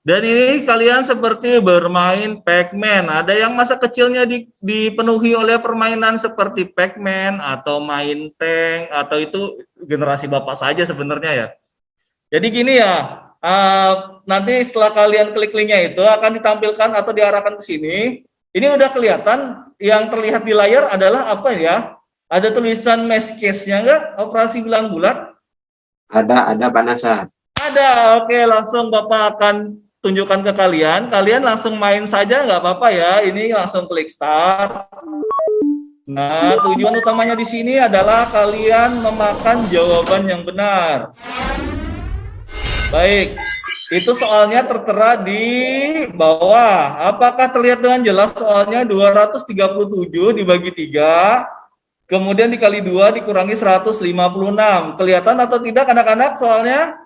Dan ini kalian seperti bermain Pac-Man. Ada yang masa kecilnya dipenuhi oleh permainan seperti Pac-Man atau main tank, atau itu generasi Bapak saja sebenarnya ya. Jadi gini ya, nanti setelah kalian klik linknya itu akan ditampilkan atau diarahkan ke sini. Ini udah kelihatan, yang terlihat di layar adalah apa ya? Ada tulisan math case-nya enggak? Operasi bilang bulat? Ada Pak Nasar. Ada, oke, langsung Bapak akan tunjukkan ke kalian. Kalian langsung main saja, nggak apa-apa ya. Ini langsung klik start. Nah, tujuan utamanya di sini adalah kalian memakan jawaban yang benar. Baik, itu soalnya tertera di bawah. Apakah terlihat dengan jelas soalnya 237 dibagi 3, kemudian dikali 2 dikurangi 156. Kelihatan atau tidak anak-anak soalnya?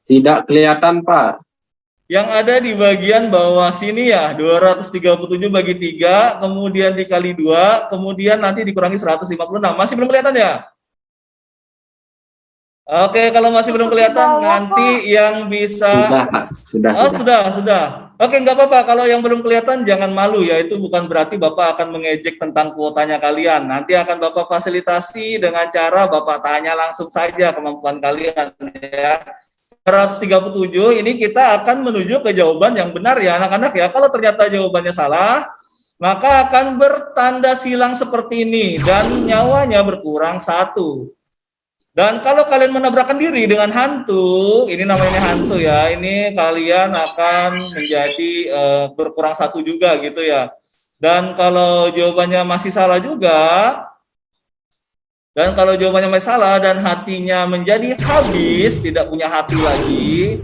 Tidak kelihatan, Pak. Yang ada di bagian bawah sini ya, 237 bagi 3, kemudian dikali 2, kemudian nanti dikurangi 156. Masih belum kelihatan ya? Oke, kalau masih belum kelihatan, nanti yang bisa... Sudah, Pak. Sudah. Oke, nggak apa-apa. Kalau yang belum kelihatan, jangan malu ya. Itu bukan berarti Bapak akan mengejek tentang kuotanya kalian. Nanti akan Bapak fasilitasi dengan cara Bapak tanya langsung saja kemampuan kalian ya. 137 ini kita akan menuju ke jawaban yang benar ya anak-anak ya. Kalau ternyata jawabannya salah, maka akan bertanda silang seperti ini dan nyawanya berkurang 1. Dan kalau kalian menabrakkan diri dengan hantu, ini namanya hantu ya, ini kalian akan menjadi berkurang 1 juga gitu ya. Dan kalau jawabannya masih salah juga, dan kalau jawabannya masih salah dan hatinya menjadi habis, tidak punya hati lagi,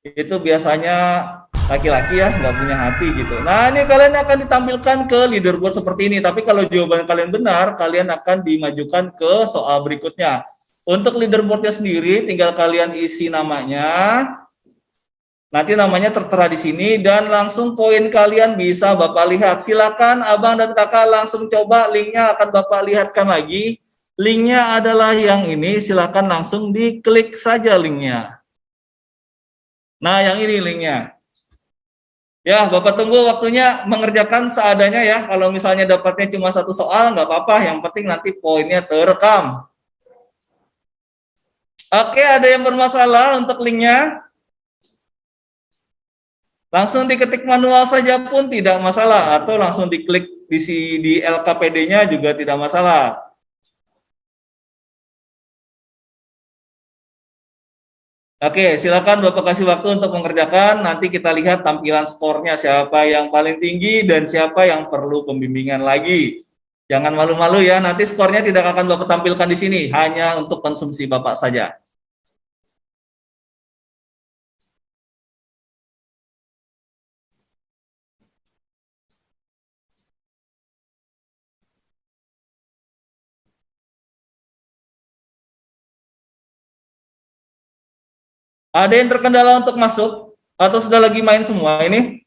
itu biasanya laki-laki ya, nggak punya hati gitu. Nah, ini kalian akan ditampilkan ke leaderboard seperti ini. Tapi kalau jawaban kalian benar, kalian akan dimajukan ke soal berikutnya. Untuk leaderboardnya sendiri, tinggal kalian isi namanya. Nanti namanya tertera di sini dan langsung poin kalian bisa Bapak lihat. Silakan Abang dan Kakak langsung coba, linknya akan Bapak lihatkan lagi. Linknya adalah yang ini, silakan langsung diklik saja linknya. Nah, yang ini linknya. Ya, Bapak tunggu waktunya mengerjakan seadanya ya. Kalau misalnya dapatnya cuma 1 soal, nggak apa-apa. Yang penting nanti poinnya terekam. Oke, ada yang bermasalah untuk linknya? Langsung diketik manual saja pun tidak masalah. Atau langsung diklik di LKPD-nya juga tidak masalah. Oke, silakan Bapak kasih waktu untuk mengerjakan. Nanti kita lihat tampilan skornya, siapa yang paling tinggi dan siapa yang perlu pembimbingan lagi. Jangan malu-malu ya, nanti skornya tidak akan Bapak tampilkan di sini, hanya untuk konsumsi Bapak saja. Ada yang terkendala untuk masuk atau sudah lagi main semua ini?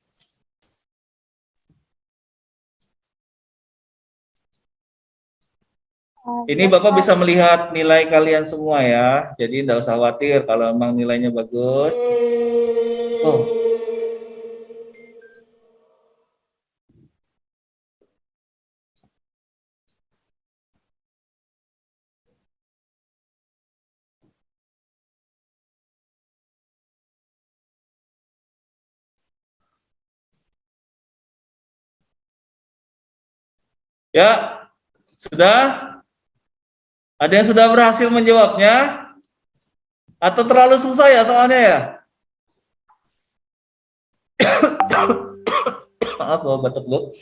Ini Bapak bisa melihat nilai kalian semua ya. Jadi tidak usah khawatir kalau memang nilainya bagus. Oh. Ya, sudah? Ada yang sudah berhasil menjawabnya? Atau terlalu susah ya soalnya ya? Maaf, batuk dulu.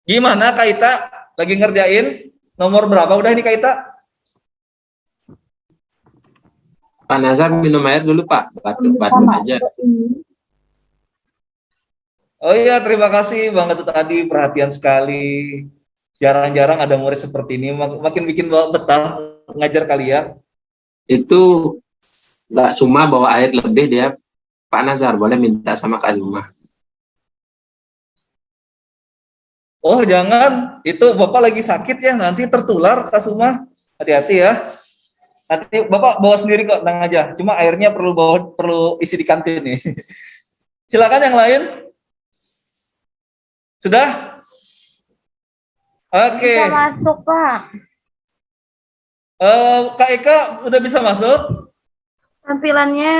Gimana Kak Ita? Lagi ngerjain? Nomor berapa udah ini Kak Ita? Pak Nazar minum air dulu, Pak. Batuk aja. Oh iya, terima kasih Bang Ketut tadi, perhatian sekali. Jarang-jarang ada murid seperti ini, makin bikin betah ngajar kalian? Itu Mbak Suma bawa air lebih, dia Pak Nazar boleh minta sama Kak Suma. Oh jangan, itu Bapak lagi sakit ya, nanti tertular Kak Suma. Hati-hati ya. Nanti Bapak bawa sendiri kok, tenang aja. Cuma airnya perlu isi di kantin nih. Silakan yang lain. Sudah? Oke. Bisa masuk, Pak. Kak Eka udah bisa masuk? Tampilannya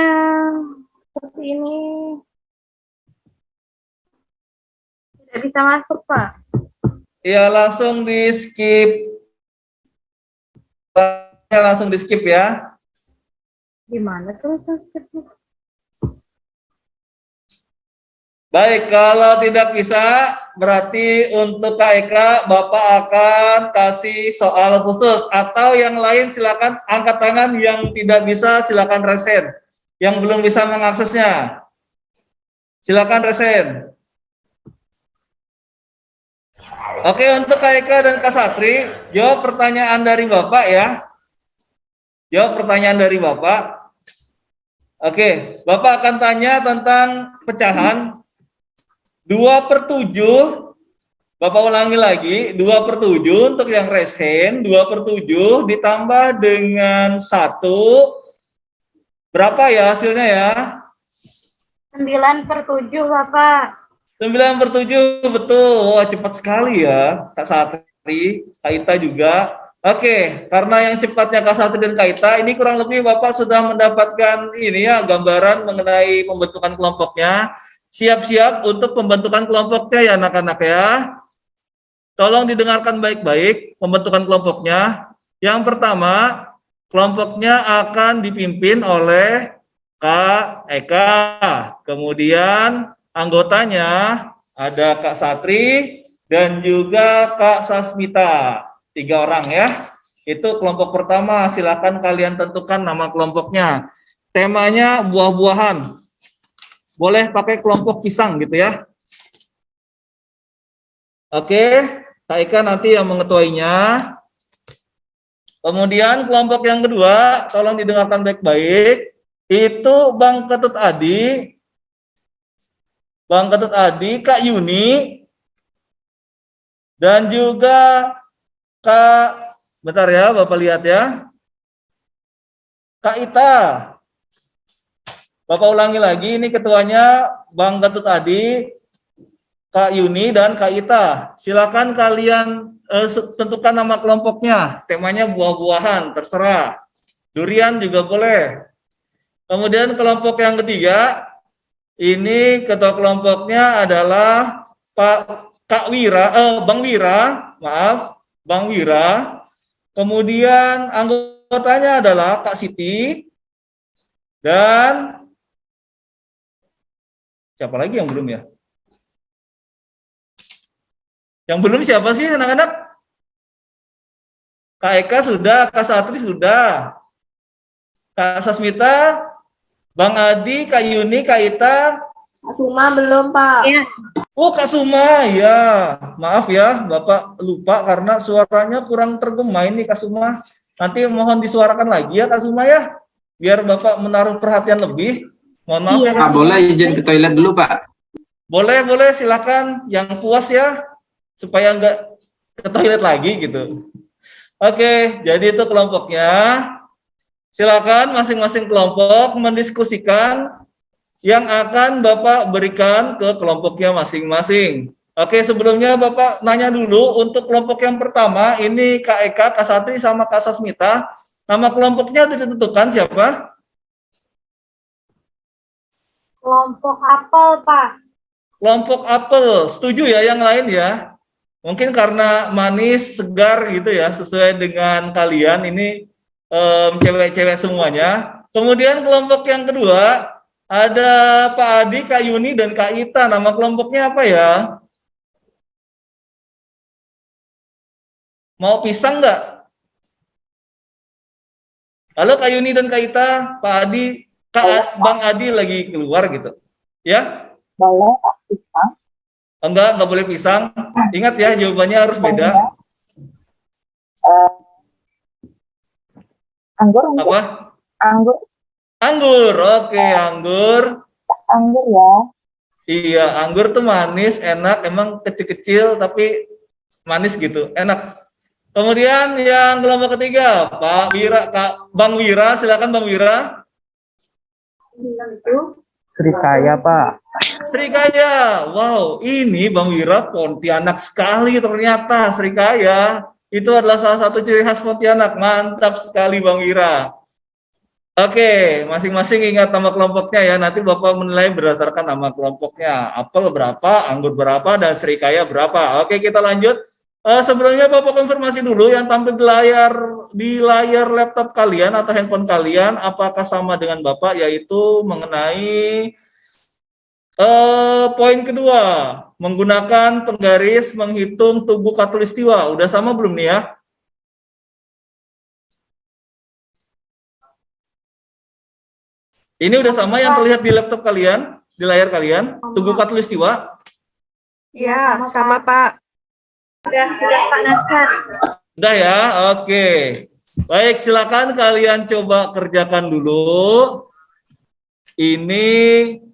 seperti ini. Tidak bisa masuk, Pak. Ya langsung di skip. Langsung di skip ya. Gimana tuh? Baik, kalau tidak bisa, berarti untuk Kak Eka, Bapak akan kasih soal khusus. Atau yang lain silakan angkat tangan, yang tidak bisa silakan resen. Yang belum bisa mengaksesnya, silakan resen. Oke, untuk Kak Eka dan Kak Satri, jawab pertanyaan dari Bapak ya. Jawab pertanyaan dari Bapak. Oke, Bapak akan tanya tentang pecahan. 2/7, Bapak ulangi lagi, 2/7 untuk yang raise hand, 2/7 ditambah dengan 1, berapa ya hasilnya ya? 9/7, Bapak. 9/7, betul. Wah, cepat sekali ya, Kak Satri, Kak Ita juga. Oke, karena yang cepatnya Kak Satri dan Kak Ita, ini kurang lebih Bapak sudah mendapatkan ini ya, gambaran mengenai pembentukan kelompoknya. Siap-siap untuk pembentukan kelompoknya ya anak-anak ya. Tolong didengarkan baik-baik pembentukan kelompoknya. Yang pertama, kelompoknya akan dipimpin oleh Kak Eka. Kemudian anggotanya ada Kak Satri dan juga Kak Sasmita. 3 orang ya. Itu kelompok pertama. Silakan kalian tentukan nama kelompoknya. Temanya buah-buahan. Boleh pakai kelompok pisang gitu ya. Oke, Kak Eka nanti yang mengetuainya. Kemudian kelompok yang kedua, tolong didengarkan baik-baik. Itu Bang Ketut Adi, Kak Yuni, dan juga Kak, bentar ya, Bapak lihat ya. Kak Ita. Bapak ulangi lagi, ini ketuanya Bang Ketut Adi, Kak Yuni, dan Kak Ita. Silakan kalian tentukan nama kelompoknya. Temanya buah-buahan, terserah. Durian juga boleh. Kemudian kelompok yang ketiga, ini ketua kelompoknya adalah Bang Wira. Kemudian anggotanya adalah Kak Siti, dan siapa lagi yang belum ya? Yang belum siapa sih anak-anak? Kak Eka sudah, Kak Satri sudah, Kak Sasmita, Bang Adi, Kak Yuni, Kak Ita. Kak Suma belum, Pak. Iya. Oh, Kak Suma, ya. Maaf ya, Bapak lupa karena suaranya kurang tergema ini Kak Suma. Nanti mohon disuarakan lagi ya Kak Suma ya, biar Bapak menaruh perhatian lebih. Mohon maaf ya Kak Pak, Suma. boleh izin ke toilet dulu, Pak? Boleh, silakan. Yang puas ya, supaya nggak ke toilet lagi gitu. Oke, jadi itu kelompoknya. Silakan masing-masing kelompok mendiskusikan yang akan Bapak berikan ke kelompoknya masing-masing. Oke, sebelumnya Bapak nanya dulu untuk kelompok yang pertama, ini Kak Eka, Kak Satri, sama Kak Sasmita. Nama kelompoknya ditentukan siapa? Kelompok apel, Pak. Kelompok apel, setuju ya yang lain ya? Mungkin karena manis, segar gitu ya, sesuai dengan kalian, ini cewek-cewek semuanya. Kemudian kelompok yang kedua, ada Pak Adi, Kak Yuni, dan Kak Ita. Nama kelompoknya apa ya? Mau pisang nggak? Halo Kak Yuni dan Kak Ita, Pak Adi, Bang Adi lagi keluar gitu. Ya? Boleh Pak pisang. Enggak boleh pisang. Ingat ya, jawabannya harus beda. Anggur, anggur, Apa? anggur, Anggur. Oke, anggur. anggur ya. Iya, anggur tuh manis, enak, emang kecil-kecil tapi manis gitu, enak. Kemudian yang kelompok ketiga, Pak Wira, Bang Wira, silakan Bang Wira. Srikaya, Pak. Srikaya, wow, ini Bang Wira Pontianak sekali ternyata Srikaya. Itu adalah salah satu ciri khas Pontianak, mantap sekali Bang Wira. Oke, masing-masing ingat nama kelompoknya ya. Nanti Bapak menilai berdasarkan nama kelompoknya. Apel berapa, anggur berapa, dan Srikaya berapa. Oke, kita lanjut. Sebelumnya Bapak konfirmasi dulu yang tampil di layar laptop kalian atau handphone kalian, apakah sama dengan Bapak, yaitu mengenai poin kedua, menggunakan penggaris menghitung tubuh khatulistiwa. Udah sama belum nih ya? Ini udah sama yang terlihat di laptop kalian, di layar kalian, tubuh khatulistiwa? Ya, sama Pak. Sudah Pak Nazar. Udah ya, oke. Baik, silakan kalian coba kerjakan dulu. Ini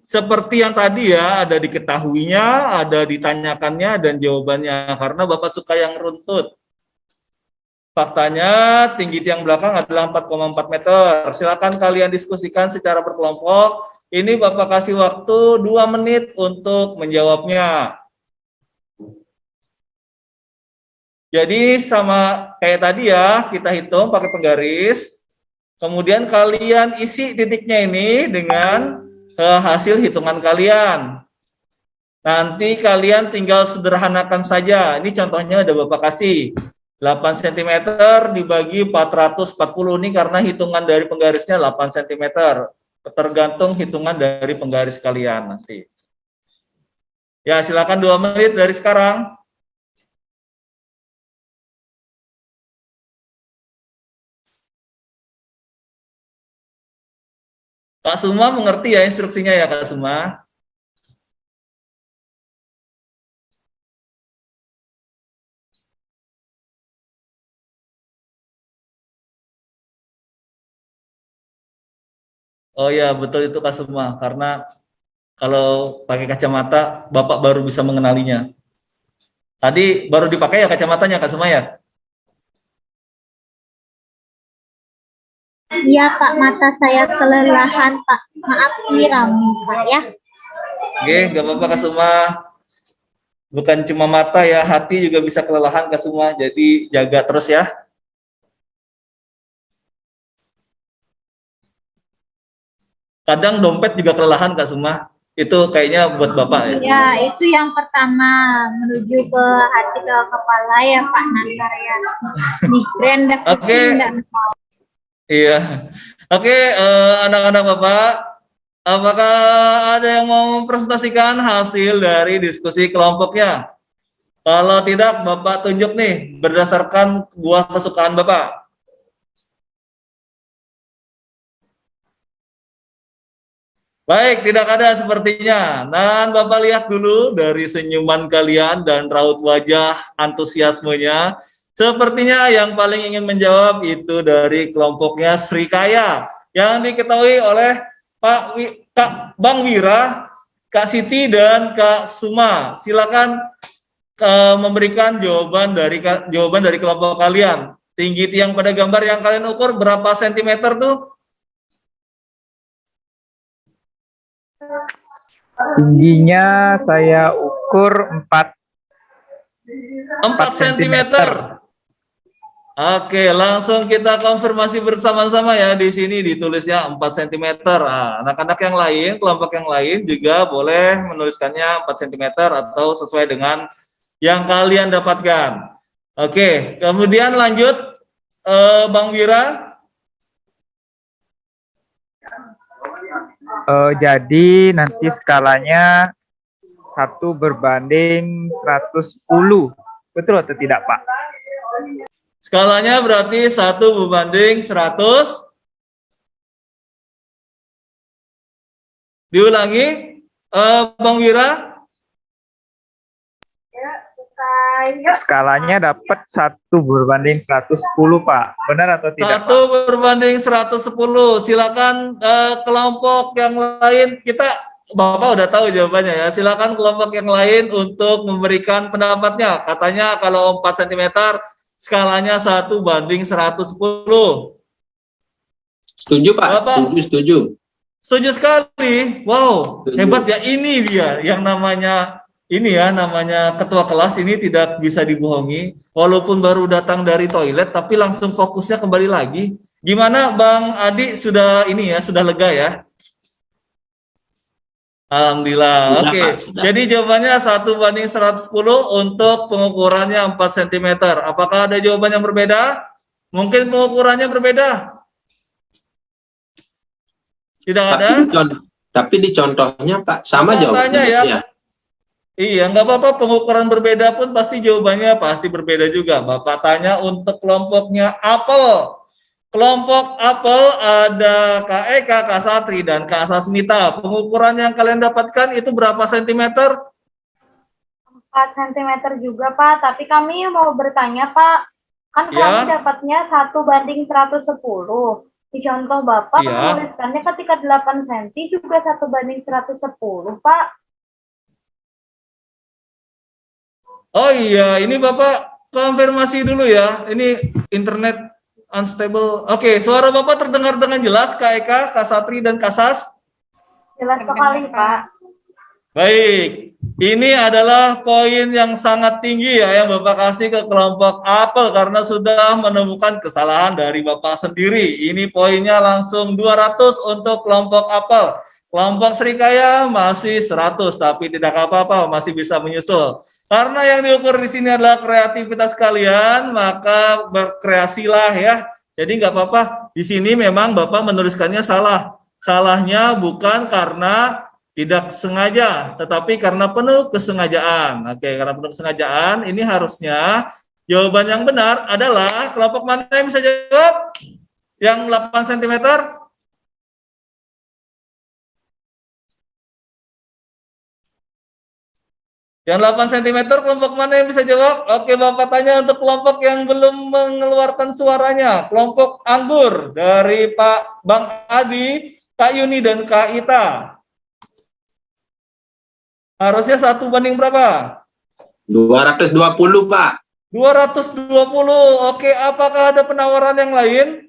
seperti yang tadi ya, ada diketahuinya, ada ditanyakannya, dan jawabannya. Karena Bapak suka yang runtut. Faktanya tinggi tiang belakang adalah 4,4 meter. Silakan kalian diskusikan secara berkelompok. Ini Bapak kasih waktu 2 menit untuk menjawabnya. Jadi sama kayak tadi ya, kita hitung pakai penggaris. Kemudian kalian isi titiknya ini dengan hasil hitungan kalian. Nanti kalian tinggal sederhanakan saja. Ini contohnya ada Bapak kasih. 8 cm dibagi 440 ini karena hitungan dari penggarisnya 8 cm. Tergantung hitungan dari penggaris kalian nanti. Ya, silakan 2 menit dari sekarang. Kak Suma mengerti ya instruksinya ya Kak Suma? Oh ya, betul itu Kak Suma. Karena kalau pakai kacamata, Bapak baru bisa mengenalinya. Tadi baru dipakai ya kacamatanya Kak Suma ya? Iya Pak, mata saya kelelahan Pak. Maaf Miram Pak ya. Oke, nggak apa-apa Kak Suma. Bukan cuma mata ya, hati juga bisa kelelahan Kak Suma. Jadi jaga terus ya. Kadang dompet juga kelelahan Kak Suma. Itu kayaknya buat Bapak ya. Ya, itu yang pertama menuju ke hati ke kepala ya Pak Nazar ya. Migrain dah pusing dan Iya. Oke, anak-anak Bapak, apakah ada yang mau mempresentasikan hasil dari diskusi kelompoknya? Kalau tidak, Bapak tunjuk nih berdasarkan buah kesukaan Bapak. Baik, tidak ada sepertinya. Dan Bapak lihat dulu dari senyuman kalian dan raut wajah antusiasmenya. Sepertinya yang paling ingin menjawab itu dari kelompoknya Srikaya yang diketahui oleh Bang Wira, Kak Siti, dan Kak Suma. Silakan memberikan jawaban dari kelompok kalian. Tinggi tiang pada gambar yang kalian ukur berapa sentimeter tuh? Tingginya saya ukur 4 cm. Oke, langsung kita konfirmasi bersama-sama ya. Di sini ditulisnya 4 cm. Nah, anak-anak yang lain, kelompok yang lain juga boleh menuliskannya 4 cm atau sesuai dengan yang kalian dapatkan. Oke, kemudian lanjut Bang Wira. Jadi nanti skalanya 1 berbanding 110. Betul atau tidak, Pak? Skalanya berarti 1 berbanding 100. Diulangi, Bang Wira. ya bukan Skalanya dapat 1/110 Pak. Benar atau tidak? 1/110. Silakan kelompok yang lain. Bapak udah tahu jawabannya ya. Silakan kelompok yang lain untuk memberikan pendapatnya. Katanya kalau 4 cm skalanya 1/110. Setuju Pak, Bapak, setuju. setuju sekali. Wow, Setuju. hebat ya. Ini dia yang namanya ketua kelas ini tidak bisa dibohongi. Walaupun baru datang dari toilet tapi langsung fokusnya kembali lagi. Gimana Bang Adi, sudah lega ya? Alhamdulillah. Oke. Jadi jawabannya 1/110 untuk pengukurannya 4 cm. Apakah ada jawaban yang berbeda? Mungkin pengukurannya berbeda. Tidak ada? Tapi di contohnya Pak, sama jawabannya ya. Iya, nggak apa-apa, pengukuran berbeda pun pasti jawabannya pasti berbeda juga. Bapak tanya untuk kelompoknya apel. Kelompok apel ada Kak Eka, Kak Satri, dan Kak Sasmita. Pengukuran yang kalian dapatkan itu berapa sentimeter? 4 cm juga, Pak. Tapi kami mau bertanya, Pak. Kan kami dapatnya 1/110. Di contoh Bapak menuliskannya ketika 8 cm juga 1/110, Pak. Oh iya, ini Bapak konfirmasi dulu ya. Ini internet unstable. Oke, suara Bapak terdengar dengan jelas, Kak Eka, Kak Satri, dan Kak Sas? Jelas sekali, Pak. Baik, ini adalah poin yang sangat tinggi ya yang Bapak kasih ke kelompok apel karena sudah menemukan kesalahan dari Bapak sendiri. Ini poinnya langsung 200 untuk kelompok apel. Kelompok Srikaya masih 100, tapi tidak apa-apa, masih bisa menyusul. Karena yang diukur di sini adalah kreativitas kalian, maka berkreasilah ya. Jadi nggak apa-apa. Di sini memang Bapak menuliskannya salah. Salahnya bukan karena tidak sengaja, tetapi karena penuh kesengajaan. Oke, karena penuh kesengajaan, ini harusnya jawaban yang benar adalah kelompok mana yang bisa jawab? Yang 8 cm? Yang 8 cm kelompok mana yang bisa jawab? Oke, Bapak tanya untuk kelompok yang belum mengeluarkan suaranya. Kelompok anggur dari Pak Bang Adi, Kak Yuni, dan Kak Ita. Harusnya 1 banding berapa? 220 Pak. 220. Oke, apakah ada penawaran yang lain?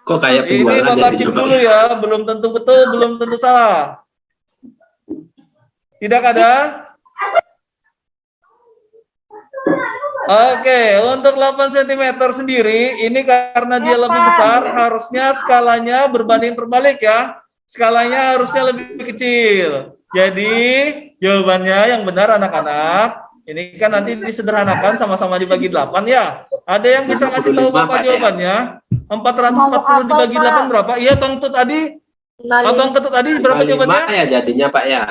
Kok kayak Ini penjualan Bapak cek jadinya, Pak? dulu ya, belum tentu betul, belum tentu salah. Tidak ada? Oke, untuk 8 cm sendiri, ini karena dia lebih besar, harusnya skalanya berbanding terbalik ya. Skalanya harusnya lebih kecil. Jadi, jawabannya yang benar anak-anak, ini kan nanti disederhanakan sama-sama dibagi 8 ya. Ada yang bisa ngasih tahu Bapak jawabannya? 440 dibagi 8 berapa? Iya, Bang Tut tadi. Abang Ketut tadi berapa jawabannya? 55 ya jadinya Pak ya.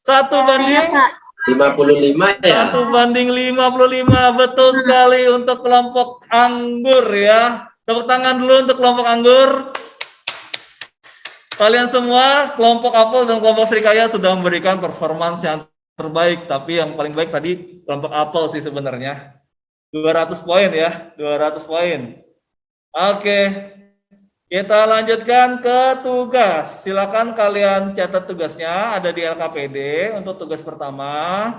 1/55 ya. 1/55, betul sekali untuk kelompok anggur ya. Tepuk tangan dulu untuk kelompok anggur. Kalian semua, kelompok apel dan kelompok Srikaya sudah memberikan performance yang terbaik, tapi yang paling baik tadi kelompok apel sih sebenarnya. 200 poin ya, 200 poin. Oke. Kita lanjutkan ke tugas. Silakan kalian catat tugasnya, ada di LKPD untuk tugas pertama.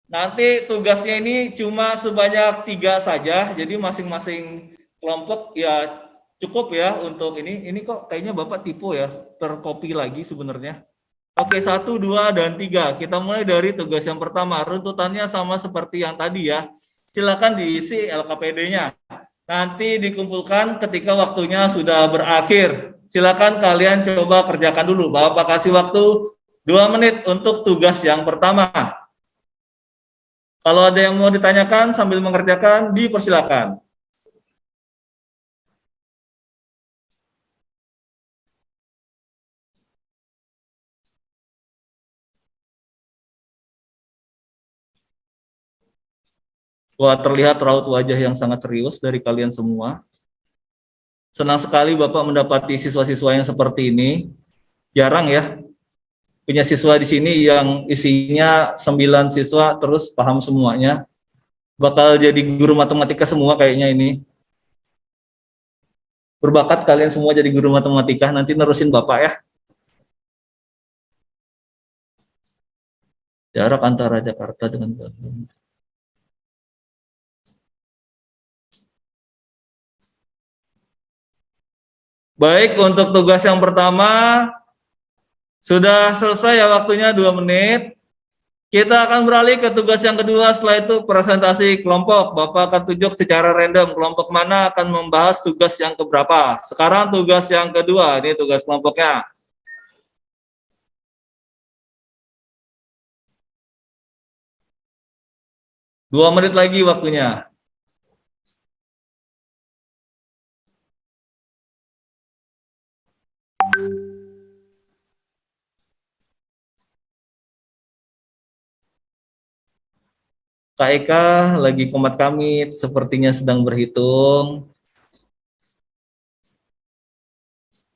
Nanti tugasnya ini cuma sebanyak 3 saja, jadi masing-masing kelompok ya cukup ya untuk ini. Ini kok kayaknya Bapak tipu ya, tercopy lagi sebenarnya. Oke, 1, 2, dan 3. Kita mulai dari tugas yang pertama. Runtutannya sama seperti yang tadi ya. Silakan diisi LKPD-nya. Nanti dikumpulkan ketika waktunya sudah berakhir. Silakan kalian coba kerjakan dulu. Bapak kasih waktu 2 menit untuk tugas yang pertama. Kalau ada yang mau ditanyakan sambil mengerjakan, dipersilakan. Wah, terlihat raut wajah yang sangat serius dari kalian semua. Senang sekali Bapak mendapati siswa-siswa yang seperti ini. Jarang ya. punya siswa di sini yang isinya 9 siswa terus paham semuanya. Bakal jadi guru matematika semua kayaknya ini. Berbakat kalian semua jadi guru matematika, nanti nerusin Bapak ya. Jarak antara Jakarta dengan Bandung. Baik, untuk tugas yang pertama sudah selesai ya, waktunya 2 menit. Kita akan beralih ke tugas yang kedua, setelah itu presentasi kelompok. Bapak akan tunjuk secara random kelompok mana akan membahas tugas yang keberapa. Sekarang tugas yang kedua, ini tugas kelompoknya. Dua menit lagi waktunya. Kak Eka lagi komat kamit, sepertinya sedang berhitung.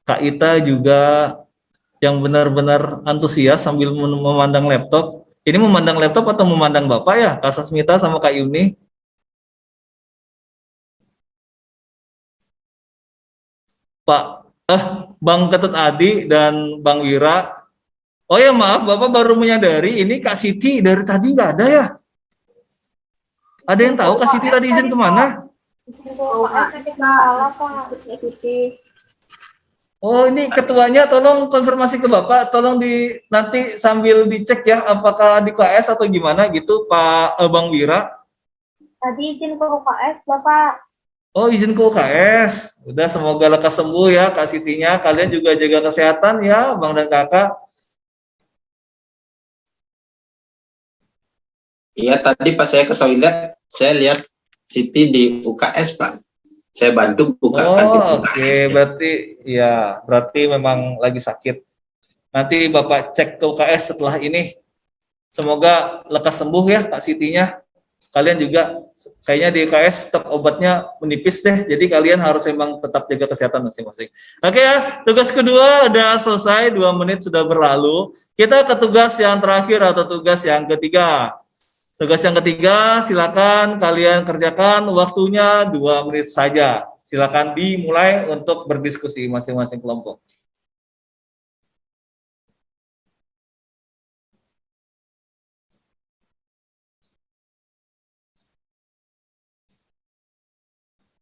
Kak Ita juga yang benar-benar antusias sambil memandang laptop. Ini memandang laptop atau memandang Bapak ya, Kak Sasmita sama Kak Yuni? Pak, Bang Ketut Adi dan Bang Wira. Oh ya maaf, Bapak baru menyadari ini Kak Siti dari tadi nggak ada ya? Ada yang tahu Kak Siti tadi izin kemana? Oh ini ketuanya, tolong konfirmasi ke Bapak, tolong nanti sambil dicek ya apakah di UKS atau gimana gitu Pak Bang Wira. Tadi izin ke UKS, Bapak. Oh izin ke UKS, udah semoga lekas sembuh ya Kak Sitinya, kalian juga jaga kesehatan ya Bang dan Kakak. Iya, tadi pas saya ke toilet, saya lihat Siti di UKS, Pak. Saya bantu bukakan di UKS. Oke, berarti memang lagi sakit. Nanti Bapak cek ke UKS setelah ini. Semoga lekas sembuh ya Kak Sitinya. Kalian juga kayaknya di UKS stok obatnya menipis deh. Jadi kalian harus memang tetap jaga kesehatan masing-masing. Oke ya, tugas kedua udah selesai, 2 menit sudah berlalu. Kita ke tugas yang terakhir atau tugas yang ketiga. Tugas yang ketiga, silakan kalian kerjakan, waktunya 2 menit saja. Silakan dimulai untuk berdiskusi masing-masing kelompok.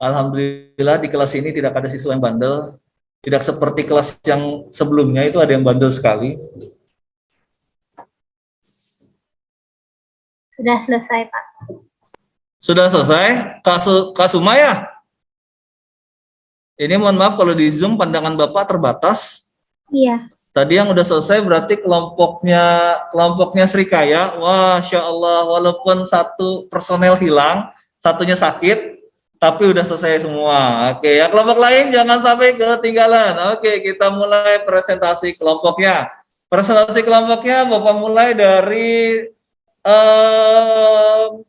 Alhamdulillah di kelas ini tidak ada siswa yang bandel. Tidak seperti kelas yang sebelumnya itu ada yang bandel sekali. Sudah selesai, Pak. Sudah selesai? Kak Sumaya? Ini mohon maaf kalau di Zoom pandangan Bapak terbatas. Iya. Tadi yang udah selesai berarti kelompoknya Srikaya. Wah, Masya Allah, walaupun 1 personel hilang, satunya sakit, tapi udah selesai semua. Oke, ya kelompok lain jangan sampai ketinggalan. Oke, kita mulai presentasi kelompoknya. Presentasi kelompoknya Bapak mulai dari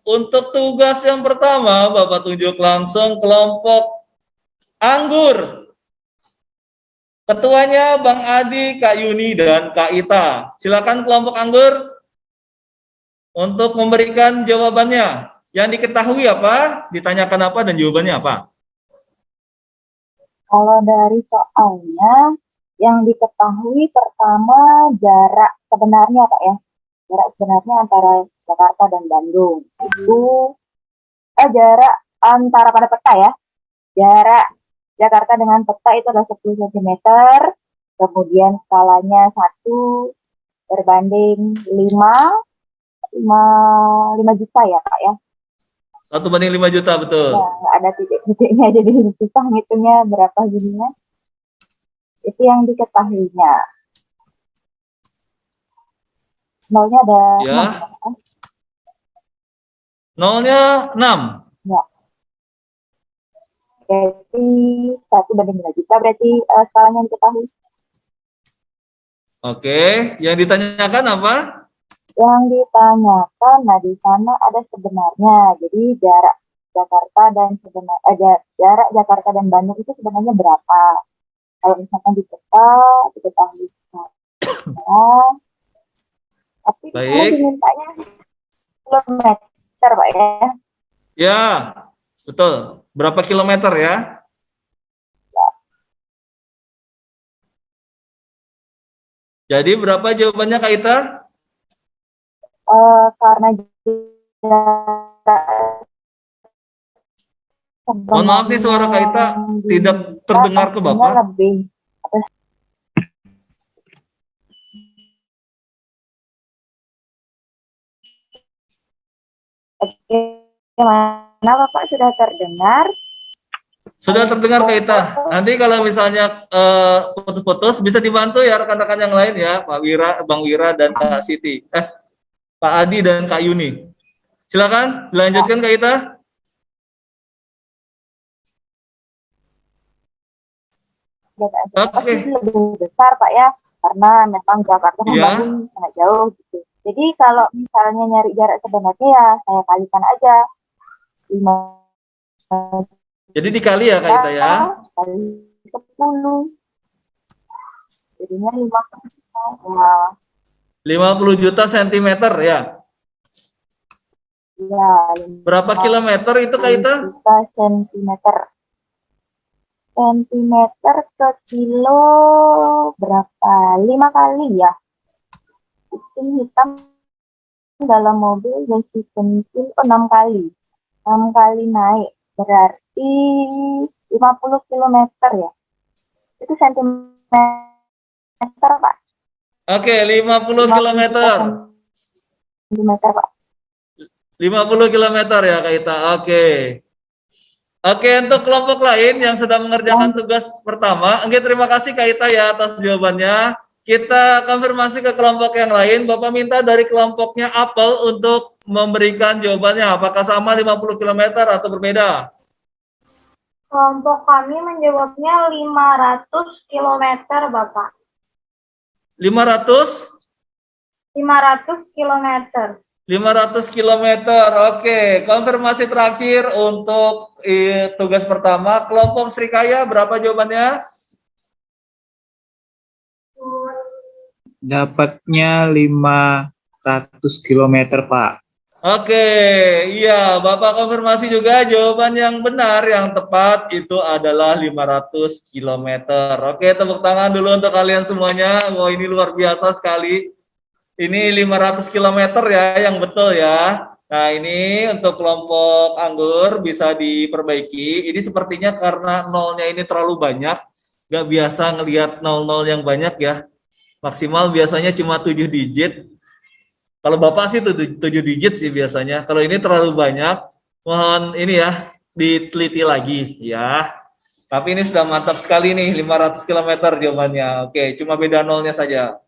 untuk tugas yang pertama, Bapak tunjuk langsung kelompok anggur. Ketuanya Bang Adi, Kak Yuni, dan Kak Ita. Silakan kelompok anggur untuk memberikan jawabannya. Yang diketahui apa, ditanyakan apa, dan jawabannya apa? Kalau dari soalnya, yang diketahui pertama jarak sebenarnya Pak ya. Jarak sebenarnya antara Jakarta dan Bandung itu jarak antara pada peta ya. Jarak Jakarta dengan peta itu adalah 10 cm. Kemudian skalanya 1 berbanding 5 juta ya Pak ya. 1/5 juta, betul. Ya, ada titik-titiknya jadi susah ngitungnya berapa jadinya. Itu yang diketahuinya. Nolnya ada ya. 6. Nolnya 6. Ya. Berarti 1/5 juta berarti skalanya yang diketahui. Oke, yang ditanyakan apa? Yang ditanyakan, nah di sana ada sebenarnya. Jadi jarak Jakarta dan jarak Jakarta dan Bandung itu sebenarnya berapa? Kalau misalkan di peta diketahui Tapi di sana Baik. dimintanya kilometer, Pak ya. Ya, betul. Berapa kilometer ya? Jadi berapa jawabannya Kak Ita? Karena Mohon maaf nih suara Kak Ita tidak terdengar ke Bapak. Lebih Bagaimana Bapak sudah terdengar? Sudah terdengar Kak Ita. Nanti kalau misalnya putus-putus bisa dibantu ya rekan-rekan yang lain ya, Pak Wira, Bang Wira dan Kak Siti. Pak Adi dan Kak Yuni. Silakan dilanjutkan Kak Ita. Oke. Lebih besar Pak ya, karena memang Jakarta sama Iya. Bandung sangat jauh gitu. Jadi kalau misalnya nyari jarak sebenarnya ya saya kalikan aja 5 Jadi dikali ya Kak Ita ya. kali 10. Jadinya 50. 50 juta sentimeter ya. Ya, Berapa kilometer itu Kak Ita? juta sentimeter. Sentimeter ke kilo berapa? 5 kali ya. Kucing hitam dalam mobil besi bensin 6 kali. 6 kali naik. Berarti 50 kilometer ya. Itu sentimeter Pak. Oke, 50 kilometer. Sentimeter Pak. 50 kilometer ya Kak Ita. Oke. Oke, untuk kelompok lain yang sedang mengerjakan tugas pertama, oke, terima kasih Kak Ita ya atas jawabannya. Kita konfirmasi ke kelompok yang lain. Bapak minta dari kelompoknya Apel untuk memberikan jawabannya. Apakah sama 50 km atau berbeda? Kelompok kami menjawabnya 500 km, Bapak. 500? 500 km. 500 km. Oke, konfirmasi terakhir untuk tugas pertama. Kelompok Srikaya berapa jawabannya? Dapatnya 500 km, Pak. Oke, iya, Bapak konfirmasi juga jawaban yang benar, yang tepat itu adalah 500 km. Oke, tepuk tangan dulu untuk kalian semuanya. Wah, ini luar biasa sekali. Ini 500 km ya, yang betul ya. Nah, ini untuk kelompok anggur bisa diperbaiki. Ini sepertinya karena nolnya ini terlalu banyak. Nggak biasa ngelihat nol-nol yang banyak ya. Maksimal biasanya cuma 7 digit. Kalau Bapak sih 7 digit sih biasanya. Kalau ini terlalu banyak, mohon ini ya, diteliti lagi ya. Tapi ini sudah mantap sekali nih, 500 km jawabannya. Oke, cuma beda nolnya saja.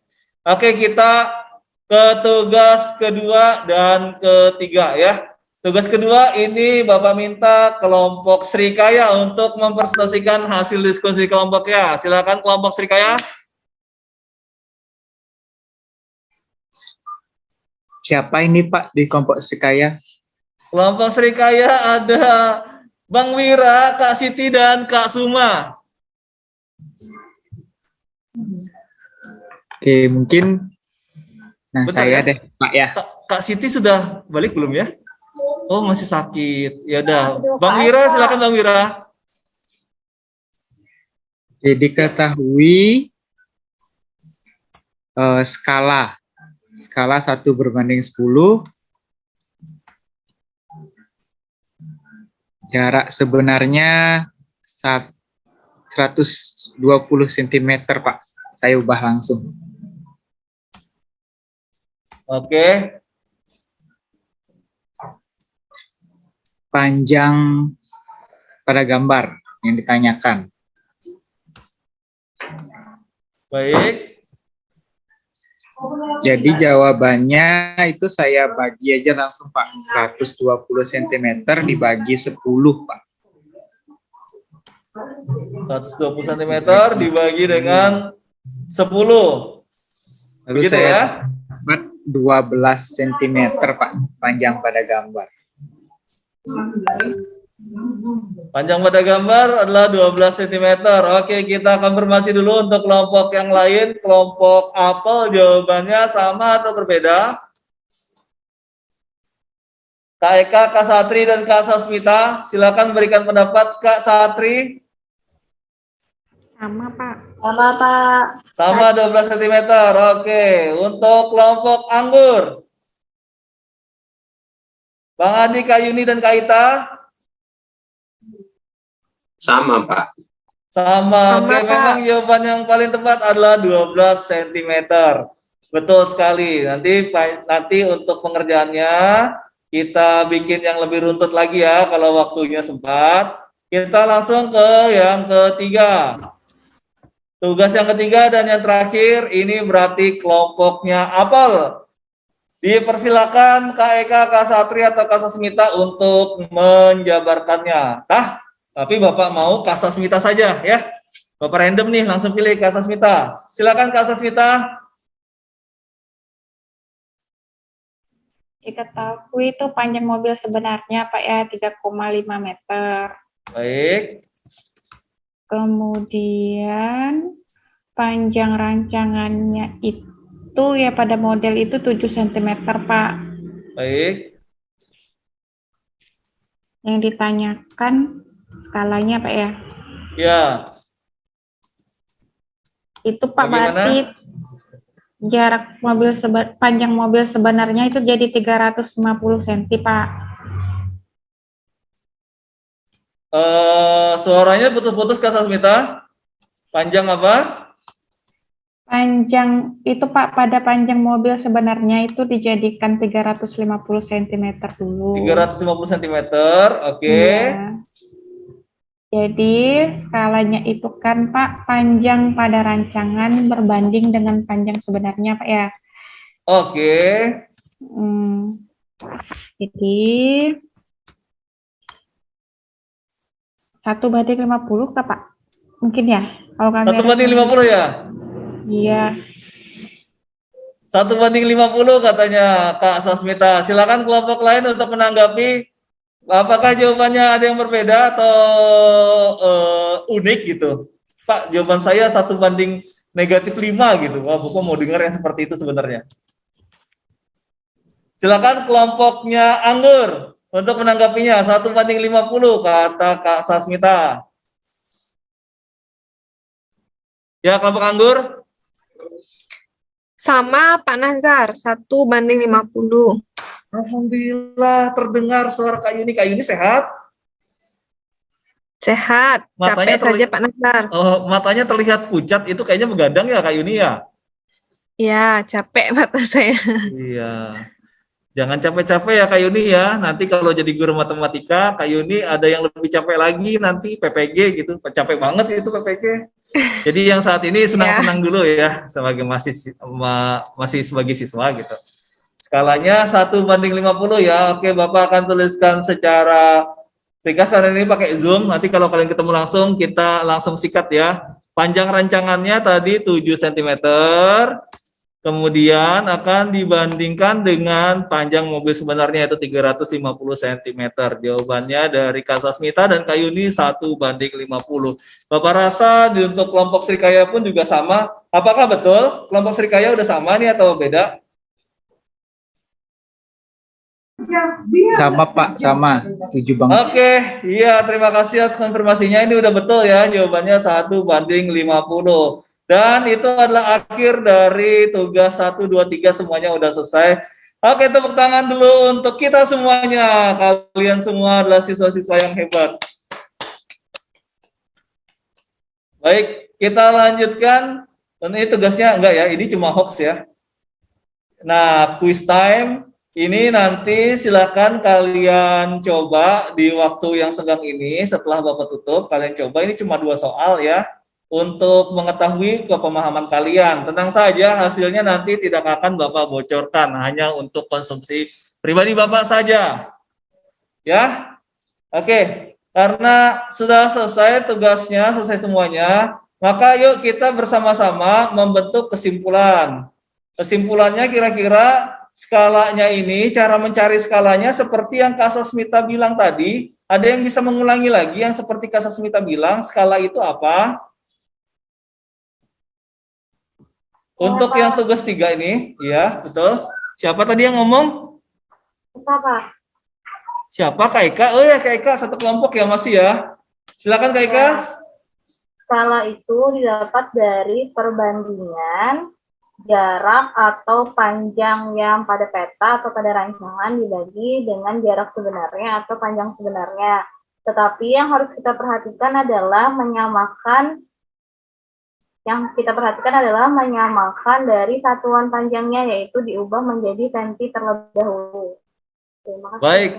Oke, kita ke tugas kedua dan ketiga ya. Tugas kedua ini Bapak minta kelompok Srikaya untuk mempresentasikan hasil diskusi kelompoknya. Silakan kelompok Srikaya. Siapa ini Pak di kelompok Srikaya? Kelompok Srikaya ada Bang Wira, Kak Siti, dan Kak Suma. Oke, mungkin Bentar saya ya. deh Pak ya. Kak Siti sudah balik belum ya? Oh, masih sakit. Ya udah. Bang Wira, silakan Bang Wira. Jadi diketahui skala 1/10. Jarak sebenarnya 120 cm, Pak. Saya ubah langsung. Oke. Panjang pada gambar yang ditanyakan. Baik. Jadi jawabannya itu saya bagi aja langsung Pak. 120 cm dibagi 10 Pak. 120 cm dibagi dengan 10. Lalu Begitu saya ya? dapat 12 cm Pak panjang pada gambar. Panjang pada gambar adalah 12 cm. Oke, kita konfirmasi dulu untuk kelompok yang lain. Kelompok apel jawabannya sama atau berbeda? Kak Eka, Kak Satri, dan Kak Sasmita, silakan berikan pendapat. Kak Satri? Sama, Pak. Sama, Pak. Sama 12 cm. Oke, untuk kelompok anggur. Bang Adi, Kak Yuni, dan Kak Ita? Sama, Pak. Sama. Sama, Oke, Pak. memang jawaban yang paling tepat adalah 12 cm. Betul sekali. Nanti untuk pengerjaannya kita bikin yang lebih runtut lagi ya kalau waktunya sempat. Kita langsung ke yang ketiga. Tugas yang ketiga dan yang terakhir ini berarti kelompoknya apel. Dipersilakan Kak Eka, Kak Satri, atau Kak Sasmita untuk menjabarkannya. Tapi Bapak mau Kak Sasmita saja ya. Bapak random nih, langsung pilih Kak Sasmita. Silakan Kak Sasmita. Diketahui itu panjang mobil sebenarnya Pak ya 3,5 meter. Baik. Kemudian panjang rancangannya itu ya pada model itu 7 cm Pak. Baik. Yang ditanyakan skalanya Pak ya. Ya. Itu Pak Bagaimana? berarti jarak panjang mobil sebenarnya itu jadi 350 cm Pak. Suaranya putus-putus Kak Sasmita. Panjang apa? Panjang itu Pak pada panjang mobil sebenarnya itu dijadikan 350 cm dulu. 350 cm. Oke. Iya. Jadi skalanya itu kan Pak panjang pada rancangan berbanding dengan panjang sebenarnya Pak ya. Oke. Jadi 1/50 kah Pak? Mungkin ya kalau kamera. 1/50 ya? Iya. 1/50 katanya Kak Sasmita. Silakan kelompok lain untuk menanggapi. Apakah jawabannya ada yang berbeda atau unik gitu? Pak, jawaban saya 1/5 gitu. Wah, Bapak mau dengar yang seperti itu sebenarnya. Silakan kelompoknya anggur untuk menanggapinya. 1/50 kata Kak Sasmita. Ya, kelompok anggur. Sama Pak Nazar, 1/50. Alhamdulillah terdengar suara Kak Yuni. Kak Yuni sehat? Sehat, Matanya capek saja Pak Nazar. Oh, matanya terlihat pucat, itu kayaknya begadang ya Kak Yuni ya? Ya, capek mata saya. Iya. Jangan capek-capek ya Kak Yuni ya. Nanti kalau jadi guru matematika, Kak Yuni ada yang lebih capek lagi nanti PPG gitu. Capek banget itu PPG. Jadi yang saat ini senang-senang dulu ya sebagai masih sebagai siswa gitu. Skalanya 1/50 ya. Oke, Bapak akan tuliskan secara ringkas karena ini pakai Zoom. Nanti kalau kalian ketemu langsung, kita langsung sikat ya. Panjang rancangannya tadi 7 cm. Kemudian akan dibandingkan dengan panjang mobil sebenarnya itu 350 cm. Jawabannya dari Kak Sasmita dan Kak Yuni 1/50. Bapak rasa untuk kelompok Srikaya pun juga sama. Apakah betul kelompok Srikaya udah sama nih atau beda? Sama Pak, sama. Setuju banget. Oke, iya terima kasih atas konfirmasinya. Ini udah betul ya jawabannya 1/50. Dan itu adalah akhir dari tugas 1, 2, 3 semuanya udah selesai. Oke, tepuk tangan dulu untuk kita semuanya. Kalian semua adalah siswa-siswa yang hebat. Baik, kita lanjutkan. Ini tugasnya enggak ya, ini cuma hoax ya. Nah, quiz time. Ini nanti silakan kalian coba di waktu yang senggang ini setelah Bapak tutup, kalian coba ini cuma 2 soal ya untuk mengetahui kepemahaman kalian. Tenang saja hasilnya nanti tidak akan Bapak bocorkan, hanya untuk konsumsi pribadi Bapak saja. Ya. Oke, karena sudah selesai tugasnya, selesai semuanya, maka yuk kita bersama-sama membentuk kesimpulan. Kesimpulannya kira-kira skalanya ini, cara mencari skalanya seperti yang Kak Sasmita bilang tadi, Ada yang bisa mengulangi lagi yang seperti Kak Sasmita bilang, skala itu apa? Untuk yang tugas 3 ini, ya betul. Siapa tadi yang ngomong? Pak. Siapa? Kak Eka? Oh ya Kak Eka, satu kelompok ya masih ya. Silakan Kak Eka. Skala itu didapat dari perbandingan jarak atau panjang yang pada peta atau pada rancangan dibagi dengan jarak sebenarnya atau panjang sebenarnya. Tetapi yang harus kita perhatikan adalah menyamakan dari satuan panjangnya, yaitu diubah menjadi senti terlebih dahulu. Terima kasih. Baik.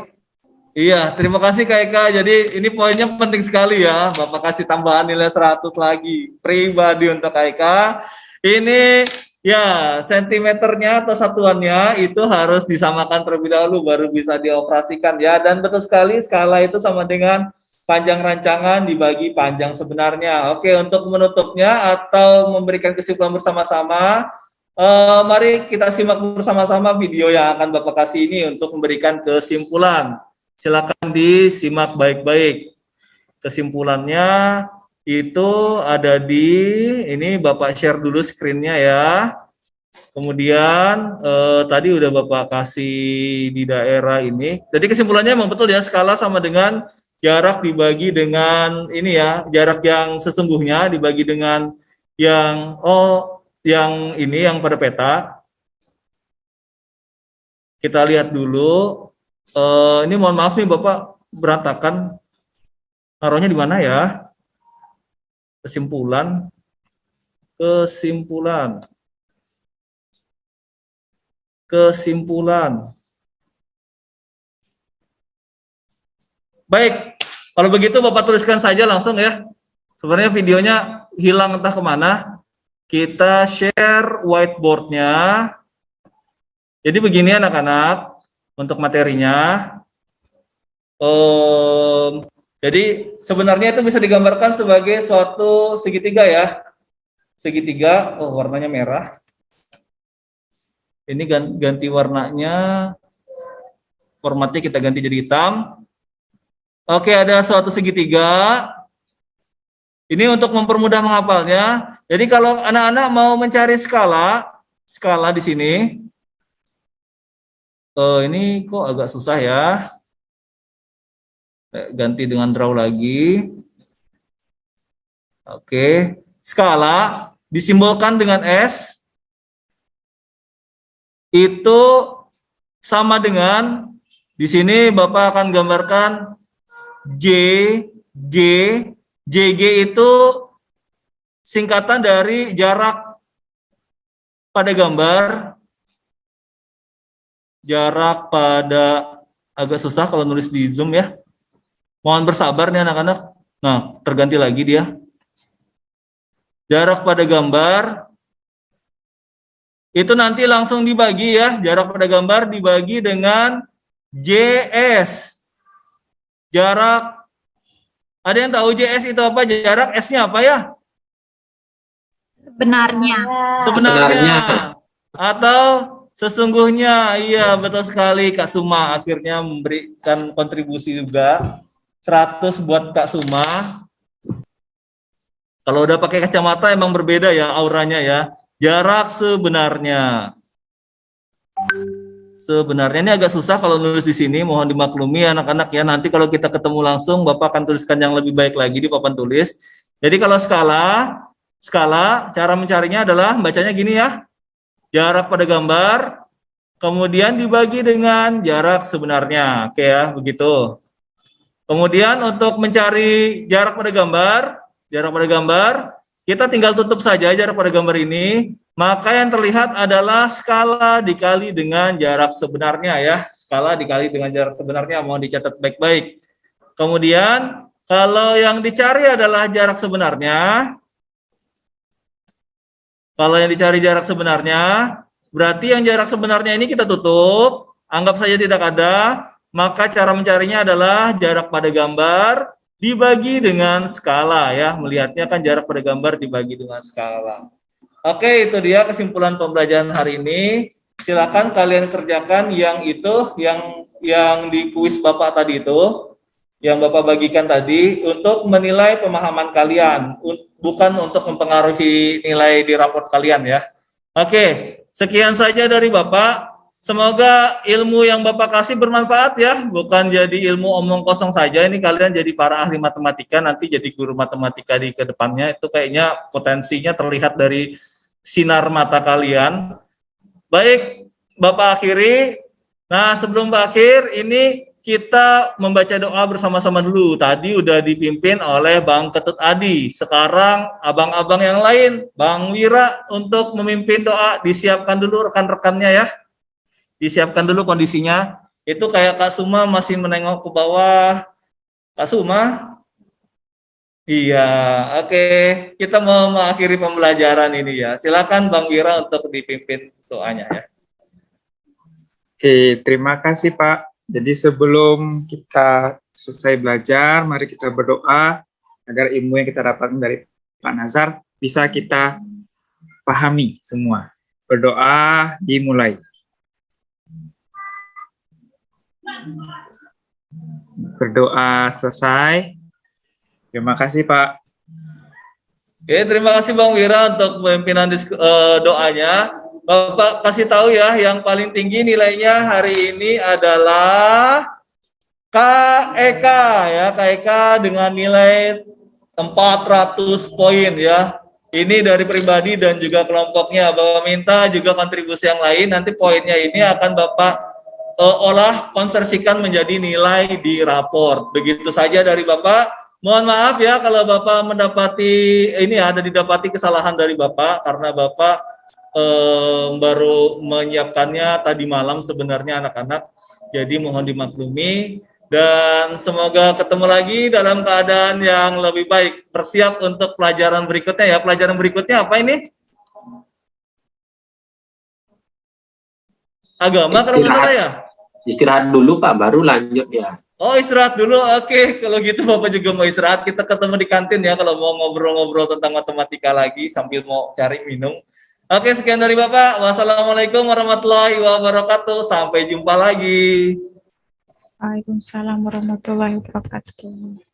Iya, terima kasih Kak Eka. Jadi ini poinnya penting sekali ya. Bapak kasih tambahan nilai 100 lagi pribadi untuk Kak Eka. Ini ya, sentimeternya atau satuannya itu harus disamakan terlebih dahulu baru bisa dioperasikan ya. Dan betul sekali skala itu sama dengan panjang rancangan dibagi panjang sebenarnya. Oke, untuk menutupnya atau memberikan kesimpulan bersama-sama, mari kita simak bersama-sama video yang akan Bapak kasih ini untuk memberikan kesimpulan. Silakan disimak baik-baik. Kesimpulannya itu ada di ini, Bapak share dulu screen-nya ya. Kemudian tadi udah Bapak kasih di daerah ini. Jadi kesimpulannya memang betul ya, skala sama dengan jarak dibagi dengan ini ya, jarak yang sesungguhnya dibagi dengan yang ini yang pada peta. Kita lihat dulu. Ini mohon maaf nih Bapak berantakan. Naruhnya di mana ya? Kesimpulan. Baik, kalau begitu Bapak tuliskan saja langsung ya. Sebenarnya videonya hilang entah kemana. Kita share whiteboard-nya. Jadi begini anak-anak, untuk materinya. Jadi sebenarnya itu bisa digambarkan sebagai suatu segitiga ya. Segitiga, warnanya merah. Ini ganti warnanya. Formatnya kita ganti jadi hitam. Oke, ada suatu segitiga. Ini untuk mempermudah menghafalnya. Jadi kalau anak-anak mau mencari skala di sini, ini kok agak susah ya. Ganti dengan draw lagi. Oke, skala disimbolkan dengan S. Itu sama dengan di sini Bapak akan gambarkan JG itu singkatan dari jarak pada gambar. Jarak pada, agak susah kalau nulis di Zoom ya. Mohon bersabar nih anak-anak. Nah, terganti lagi dia. Jarak pada gambar itu nanti langsung dibagi ya. Jarak pada gambar dibagi dengan JS. Jarak, ada yang tahu JS itu apa? Jarak S-nya apa ya? Sebenarnya. Atau sesungguhnya. Iya, betul sekali Kak Suma. Akhirnya memberikan kontribusi juga. 100 buat Kak Suma. Kalau udah pakai kacamata emang berbeda ya auranya ya. Jarak sebenarnya. Sebenarnya ini agak susah kalau nulis di sini, mohon dimaklumi anak-anak ya. Nanti kalau kita ketemu langsung, Bapak akan tuliskan yang lebih baik lagi di papan tulis. Jadi kalau skala cara mencarinya adalah bacanya gini ya. Jarak pada gambar, kemudian dibagi dengan jarak sebenarnya. Oke ya, begitu. Kemudian untuk mencari jarak pada gambar, kita tinggal tutup saja jarak pada gambar ini. Maka yang terlihat adalah skala dikali dengan jarak sebenarnya ya. Skala dikali dengan jarak sebenarnya, mohon dicatat baik-baik. Kemudian kalau yang dicari adalah jarak sebenarnya, berarti yang jarak sebenarnya ini kita tutup, anggap saja tidak ada, maka cara mencarinya adalah jarak pada gambar dibagi dengan skala ya. Melihatnya kan jarak pada gambar dibagi dengan skala. Oke, itu dia kesimpulan pembelajaran hari ini. Silakan kalian kerjakan yang itu, yang di kuis Bapak tadi itu. yang Bapak bagikan tadi untuk menilai pemahaman kalian, bukan untuk mempengaruhi nilai di raport kalian ya. Oke, sekian saja dari Bapak. Semoga ilmu yang Bapak kasih bermanfaat ya, bukan jadi ilmu omong kosong saja. Ini kalian jadi para ahli matematika, nanti jadi guru matematika di kedepannya. Itu kayaknya potensinya terlihat dari sinar mata kalian. Baik, Bapak akhiri. Nah, sebelum berakhir, ini kita membaca doa bersama-sama dulu. Tadi udah dipimpin oleh Bang Ketut Adi. Sekarang abang-abang yang lain, Bang Wira untuk memimpin doa. Disiapkan dulu rekan-rekannya ya. Disiapkan dulu kondisinya. Itu kayak Kak Suma masih menengok ke bawah. Kak Suma? Iya, oke. Kita mau mengakhiri pembelajaran ini ya. Silakan Bang Wira untuk dipimpin doanya ya. Oke, terima kasih Pak. Jadi sebelum kita selesai belajar, mari kita berdoa agar ilmu yang kita dapatkan dari Pak Nazar bisa kita pahami semua. Berdoa dimulai. Berdoa selesai. Terima kasih Pak. Oke, terima kasih Bang Wira untuk pemimpinan doanya. Bapak kasih tahu ya, yang paling tinggi nilainya hari ini adalah KEK ya, KEK dengan nilai 400 poin ya. Ini dari pribadi dan juga kelompoknya. Bapak minta juga kontribusi yang lain, nanti poinnya ini akan Bapak olah konversikan menjadi nilai di rapor. Begitu saja dari Bapak. Mohon maaf ya kalau Bapak mendapati ini ada didapati kesalahan dari Bapak karena Bapak baru menyiapkannya tadi malam sebenarnya anak-anak, jadi mohon dimaklumi dan semoga ketemu lagi dalam keadaan yang lebih baik. Bersiap untuk pelajaran berikutnya ya. Pelajaran berikutnya apa ini? Agama kalau nggak salah ya? Istirahat dulu Pak, baru lanjut ya. Oh, istirahat dulu. Oke, kalau gitu Bapak juga mau istirahat. Kita ketemu di kantin ya kalau mau ngobrol-ngobrol tentang matematika lagi sambil mau cari minum. Oke, sekian dari Bapak. Wassalamualaikum warahmatullahi wabarakatuh. Sampai jumpa lagi. Waalaikumsalam warahmatullahi wabarakatuh.